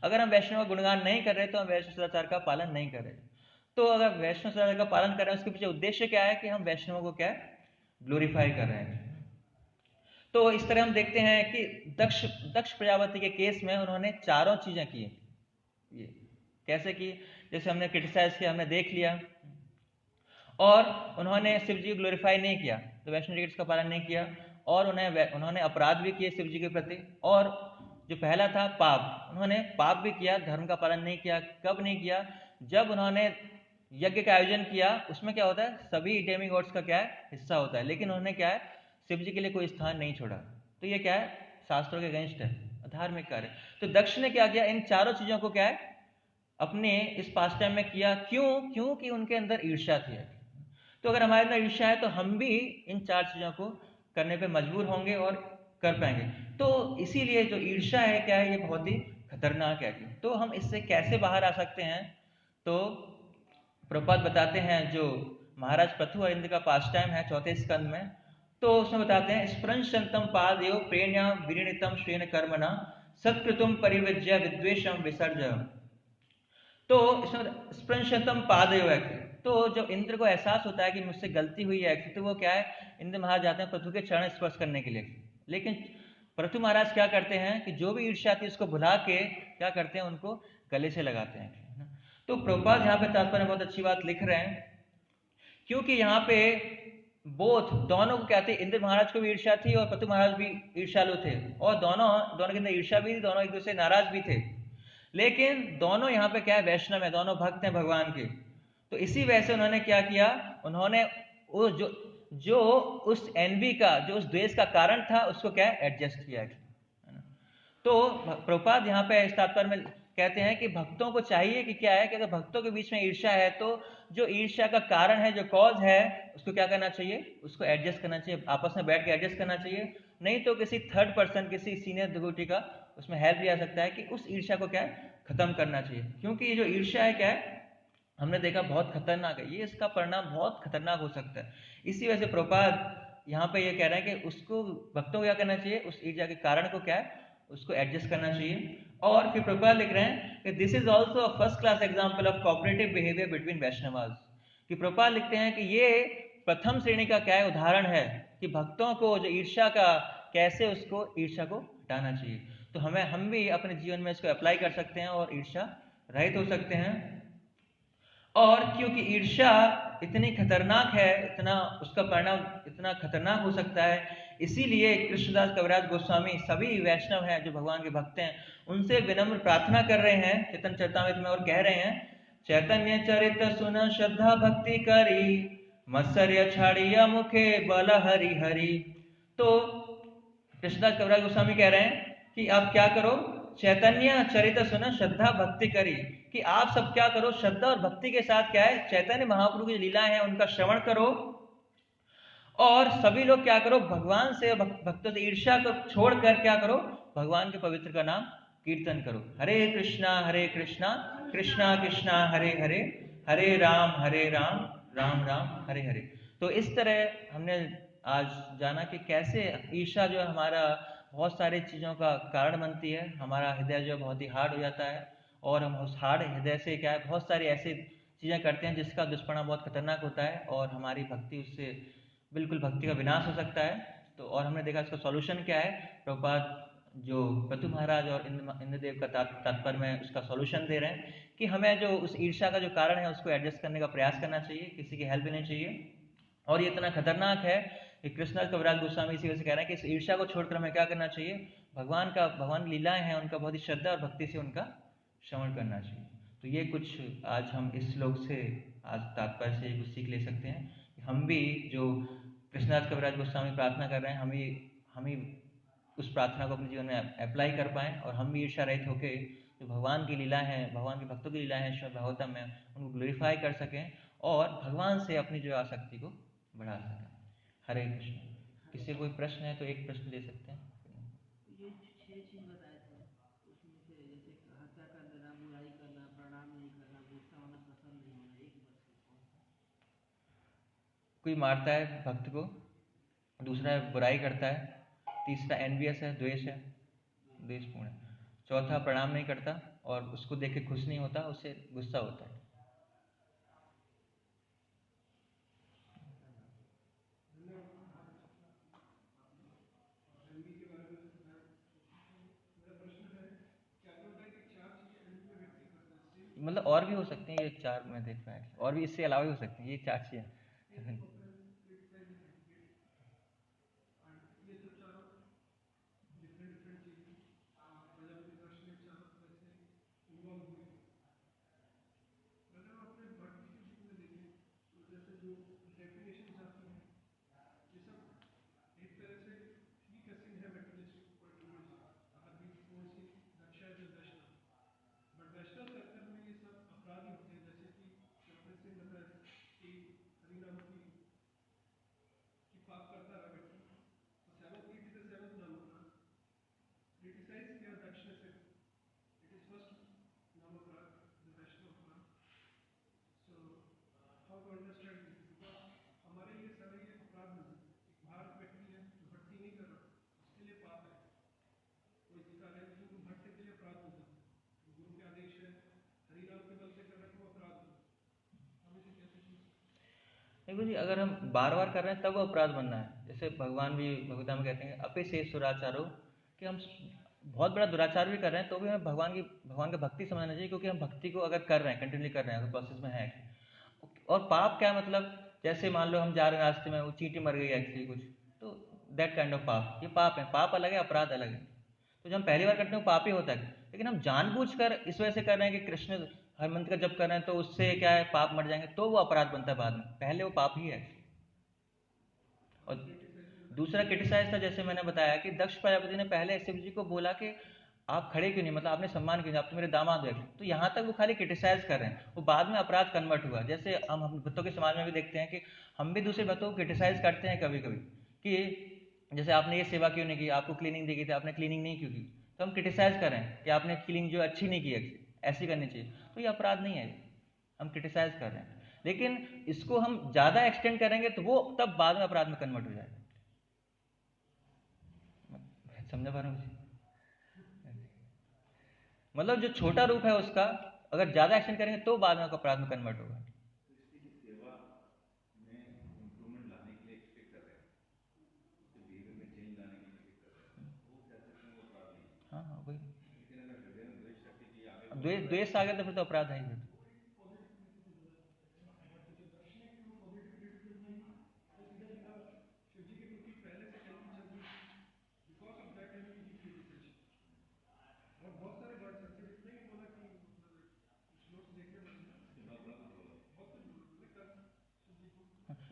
अगर हम वैष्णव का गुणगान नहीं कर रहे तो हम वैष्णव सदाचार का पालन नहीं कर रहे। तो अगर वैष्णव सदाचार का पालन कर रहे हैं, उसके पीछे उद्देश्य क्या है कि हम वैष्णवों को क्या है ग्लोरीफाई कर रहे हैं। तो इस तरह हम देखते हैं कि दक्ष प्रजापति के केस में उन्होंने चारों चीजें की। ये कैसे की, जैसे हमने क्रिटिसाइज किया, हमने देख लिया, और उन्होंने शिव जी को ग्लोरीफाई नहीं किया, तो वैष्णव टिकट्स का पालन नहीं किया, और उन्होंने अपराध भी किए शिव जी के प्रति। और जो पहला था पाप, उन्होंने पाप भी किया, धर्म का पालन नहीं किया। कब नहीं किया, जब उन्होंने यज्ञ का आयोजन किया, उसमें क्या होता है सभी डेमीगॉड्स का क्या है हिस्सा होता है, लेकिन उन्होंने क्या है शिव जी के लिए कोई स्थान नहीं छोड़ा। तो ये क्या है शास्त्रों के अगेंस्ट है, अधार्मिक कार्य। तो दक्ष ने क्या किया, इन चारों चीजों को क्या है अपने इस पास टाइम में किया। क्योंकि उनके अंदर ईर्ष्या थी। तो अगर हमारे अंदर ईर्ष्या है तो हम भी इन 4 चीजों को करने पे मजबूर होंगे और कर पाएंगे। तो इसीलिए जो ईर्ष्या है क्या है, ये बहुत ही खतरनाक है। तो हम इससे कैसे बाहर आ सकते हैं, तो प्रभुपाद बताते हैं, जो महाराज पृथु अरिंद का पास टाइम है 4थे स्कंद में, तो उसमें बताते हैं स्पृशंतम पादयो प्रेण्या विनितम श्रेण कर्मणा सत्कृतुम परिविज्य विद्वेषम विसर्ज। तो इसमें स्पृशतम पादयो है, तो जब इंद्र को एहसास होता है कि मुझसे गलती हुई है, तो वो क्या है, इंद्र महाराज जाते हैं पृथु के चरण स्पर्श करने के लिए। लेकिन पृथु महाराज क्या करते हैं कि जो भी ईर्ष्या थी उसको भुला के क्या करते हैं, उनको गले से लगाते हैं। तो प्रभुपाद यहाँ पे तात्पर्य बहुत अच्छी बात लिख रहे हैं, क्योंकि यहाँ पे बोथ दोनों को कहते हैं, इंद्र महाराज को भी ईर्ष्या थी और पृथु महाराज भी ईर्ष्यालु थे, और दोनों के अंदर ईर्ष्या भी थी, दोनों एक दूसरे नाराज भी थे। लेकिन दोनों यहाँ पे क्या है, वैष्णव है, दोनों भक्त हैं भगवान के। तो इसी वजह से उन्होंने क्या किया, उन्होंने वो जो उस एनवी का, जो उस द्वेष का कारण था, उसको क्या एडजस्ट किया है ना। तो प्रभुपाद यहाँ पे इस तात्पर्य में कहते हैं कि भक्तों को चाहिए कि क्या है कि अगर भक्तों के बीच में ईर्ष्या है, तो जो ईर्ष्या का कारण है, जो कॉज है, उसको क्या करना चाहिए, उसको एडजस्ट करना चाहिए, आपस में बैठ के एडजस्ट करना चाहिए। नहीं तो किसी थर्ड पर्सन, किसी सीनियर डिवोटी का उसमें हेल्प लिया सकता है कि उस ईर्ष्या को क्या है, खत्म करना चाहिए। क्योंकि ये जो ईर्ष्या है क्या है, हमने देखा बहुत खतरनाक है, ये इसका परिणाम बहुत खतरनाक हो सकता है। इसी वजह से प्रभुपाद यहाँ पे ये कह रहे हैं कि उसको भक्तों को क्या करना चाहिए, उस ईर्ष्या के कारण को क्या है, उसको एडजस्ट करना चाहिए। और फिर प्रभुपाद लिख रहे हैं कि this is also a first class example of cooperative behaviour between Vaishnavas. कि प्रभुपाद लिखते हैं कि ये प्रथम श्रेणी का क्या है, उदाहरण है कि भक्तों को जो ईर्ष्या का, कैसे उसको ईर्ष्या को हटाना चाहिए। तो हम भी अपने जीवन में इसको अप्लाई कर सकते हैं और ईर्ष्या रहित हो सकते हैं। और क्योंकि ईर्ष्या इतनी खतरनाक है, इतना उसका परिणाम इतना खतरनाक हो सकता है, इसीलिए कृष्णदास कविराज गोस्वामी सभी वैष्णव हैं जो भगवान के भक्त हैं, उनसे विनम्र प्रार्थना कर रहे हैं चैतन्य चरितामृत में, और कह रहे हैं, चैतन्य चरित सुन श्रद्धा भक्ति करी, मत्सर्य छाड़िया मुखे बल हरि हरि। तो कृष्णदास कविराज गोस्वामी कह रहे हैं कि आप क्या करो, चैतन्य चरित सुन श्रद्धा भक्ति करी, कि आप सब क्या करो, श्रद्धा और भक्ति के साथ क्या है, चैतन्य महाप्रभु की लीलाएं हैं उनका श्रवण करो। और सभी लोग क्या करो, भगवान से, भक्तों से ईर्ष्या को छोड़कर क्या करो, भगवान के पवित्र का नाम कीर्तन करो। हरे कृष्णा कृष्णा कृष्णा हरे हरे, हरे राम राम राम हरे हरे। तो इस तरह हमने आज जाना कि कैसे ईर्ष्या जो है हमारा बहुत सारी चीज़ों का कारण बनती है, हमारा हृदय जो बहुत ही हार्ड हो जाता है, और हम उस हार्ड हृदय से क्या है, बहुत सारी ऐसी चीज़ें करते हैं जिसका दुष्परिणाम बहुत खतरनाक होता है, और हमारी भक्ति उससे बिल्कुल भक्ति का विनाश हो सकता है। तो और हमने देखा इसका सॉल्यूशन क्या है, प्रभुपाद जो पृथु महाराज और इंद्रदेव का तात्पर्य में उसका सॉल्यूशन दे रहे हैं कि हमें जो उस ईर्ष्या का जो कारण है उसको एडजस्ट करने का प्रयास करना चाहिए, किसी की हेल्प लेनी चाहिए। और ये इतना खतरनाक है कि कृष्णदास कविराज गोस्वामी इसी वजह से कह रहे हैं कि इस ईर्ष्या को छोड़कर हमें क्या करना चाहिए, भगवान की लीलाएं हैं उनका बहुत ही श्रद्धा और भक्ति से उनका श्रवण करना चाहिए। तो ये कुछ आज हम इस श्लोक से, आज तात्पर्य से कुछ सीख ले सकते हैं कि हम भी जो कृष्णदास कविराज गोस्वामी प्रार्थना कर रहे हैं, हम ही उस प्रार्थना को अपने जीवन में अप्लाई कर पाएँ, और हम भी ईर्ष्या रहित होकर जो भगवान की लीला है, भगवान के भक्तों की लीला है श्रीमद् भागवतम में, उनको ग्लोरीफाई कर सकें और भगवान से अपनी जो आसक्ति को बढ़ा सकें। हरे कृष्ण। किसी कोई प्रश्न है तो एक प्रश्न ले सकते हैं। ये 6 चीज बताए थे, उसमें से जैसे हत्या कर देना, बुराई करना, प्रणाम नहीं करना, गुस्सा होना, प्रसन्न नहीं होना, एक बस कौन सा? कोई मारता है भक्त को, दूसरा बुराई करता है, तीसरा एनवियस है, द्वेष है, द्वेषपूर्ण है, चौथा प्रणाम नहीं करता और उसको देख के खुश नहीं होता, उससे गुस्सा होता है। मतलब और भी हो सकते हैं, ये 4 मैं देख पाया, और भी इससे अलावा भी हो सकते हैं, ये 4 चीजें। देखो जी, अगर हम बार बार कर रहे हैं तब वो अपराध बनना है। जैसे भगवान भी भगवता में कहते हैं अपि से सुराचारो, कि हम बहुत बड़ा दुराचार भी कर रहे हैं तो भी हमें भगवान का भक्ति समझना चाहिए, क्योंकि हम भक्ति को अगर कर रहे हैं, कंटिन्यू कर रहे हैं, अगर प्रोसेस में है। और पाप क्या मतलब, जैसे मान लो हम जा रहे हैं रास्ते में, वो चींटी मर गई एक्चुअली कुछ, तो दैट काइंड ऑफ पाप, ये पाप है। पाप अलग है, अपराध अलग है। तो जब हम पहली बार करते हैं वो पाप ही होता है, लेकिन हम जानबूझकर इस वजह से कर रहे हैं कि कृष्ण हर मंत्र का जप कर रहे हैं तो उससे क्या है, पाप मर जाएंगे, तो वो अपराध बनता है बाद में। पहले वो पाप ही है। और दूसरा क्रिटिसाइज था, जैसे मैंने बताया कि दक्ष प्रजापति ने पहले शिव जी को बोला कि आप खड़े क्यों नहीं, मतलब आपने सम्मान क्यों नहीं, आप तो मेरे दामाद हो। तो यहाँ तक वो खाली क्रिटिसाइज कर रहे हैं, वो बाद में अपराध कन्वर्ट हुआ। जैसे हम भक्तों के समाज में भी देखते हैं कि हम भी दूसरे भक्तों को क्रिटिसाइज करते हैं कभी कभी, कि जैसे आपने ये सेवा क्यों नहीं की, आपको क्लीनिंग दी गई थी, आपने क्लीनिंग नहीं क्यों की। तो हम क्रिटिसाइज कर रहे हैं कि आपने क्लीनिंग जो अच्छी नहीं की, ऐसी करनी चाहिए। तो ये अपराध नहीं है, हम क्रिटिसाइज कर रहे हैं। लेकिन इसको हम ज़्यादा एक्सटेंड करेंगे तो वो तब बाद में अपराध में कन्वर्ट हो जाएगा। समझा पा रहे हो? मतलब जो छोटा रूप है उसका अगर ज़्यादा एक्सटेंड करेंगे तो बाद में अपराध में कन्वर्ट होगा। हाँ हाँ, वही। द्वेष द्वेष आ गया तो फिर तो अपराध है ही।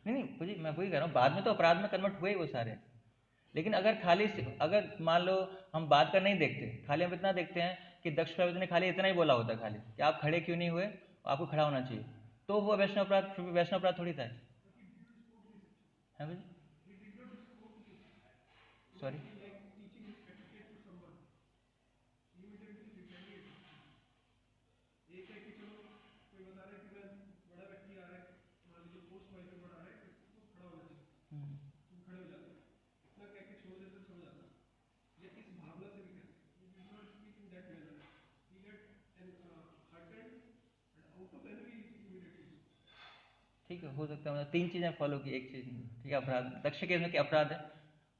नहीं नहीं जी, मैं वही कह रहा हूँ, बाद में तो अपराध में कन्वर्ट हुए ही वो सारे। लेकिन अगर अगर मान लो हम बात कर नहीं देखते, खाली हम इतना देखते हैं कि दक्ष प्रजापति ने खाली इतना ही बोला होता खाली कि आप खड़े क्यों नहीं हुए, आपको खड़ा होना चाहिए, तो वो वैष्णव अपराध थोड़ी था। है भाई, सॉरी। ठीक है, हो सकता है, मतलब 3 चीजें फॉलो की, एक चीज नहीं। ठीक है, अपराध दक्ष केस में क्या अपराध है,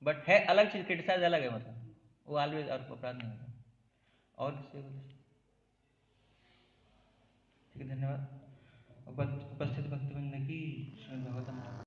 बट है अलग चीज, क्रिटिसाइज अलग है, मतलब वो ऑलवेज और अपराध नहीं होता। और किसी को? ठीक है, धन्यवाद। उपस्थित भक्तवृंद की श्रीमद् भागवतम।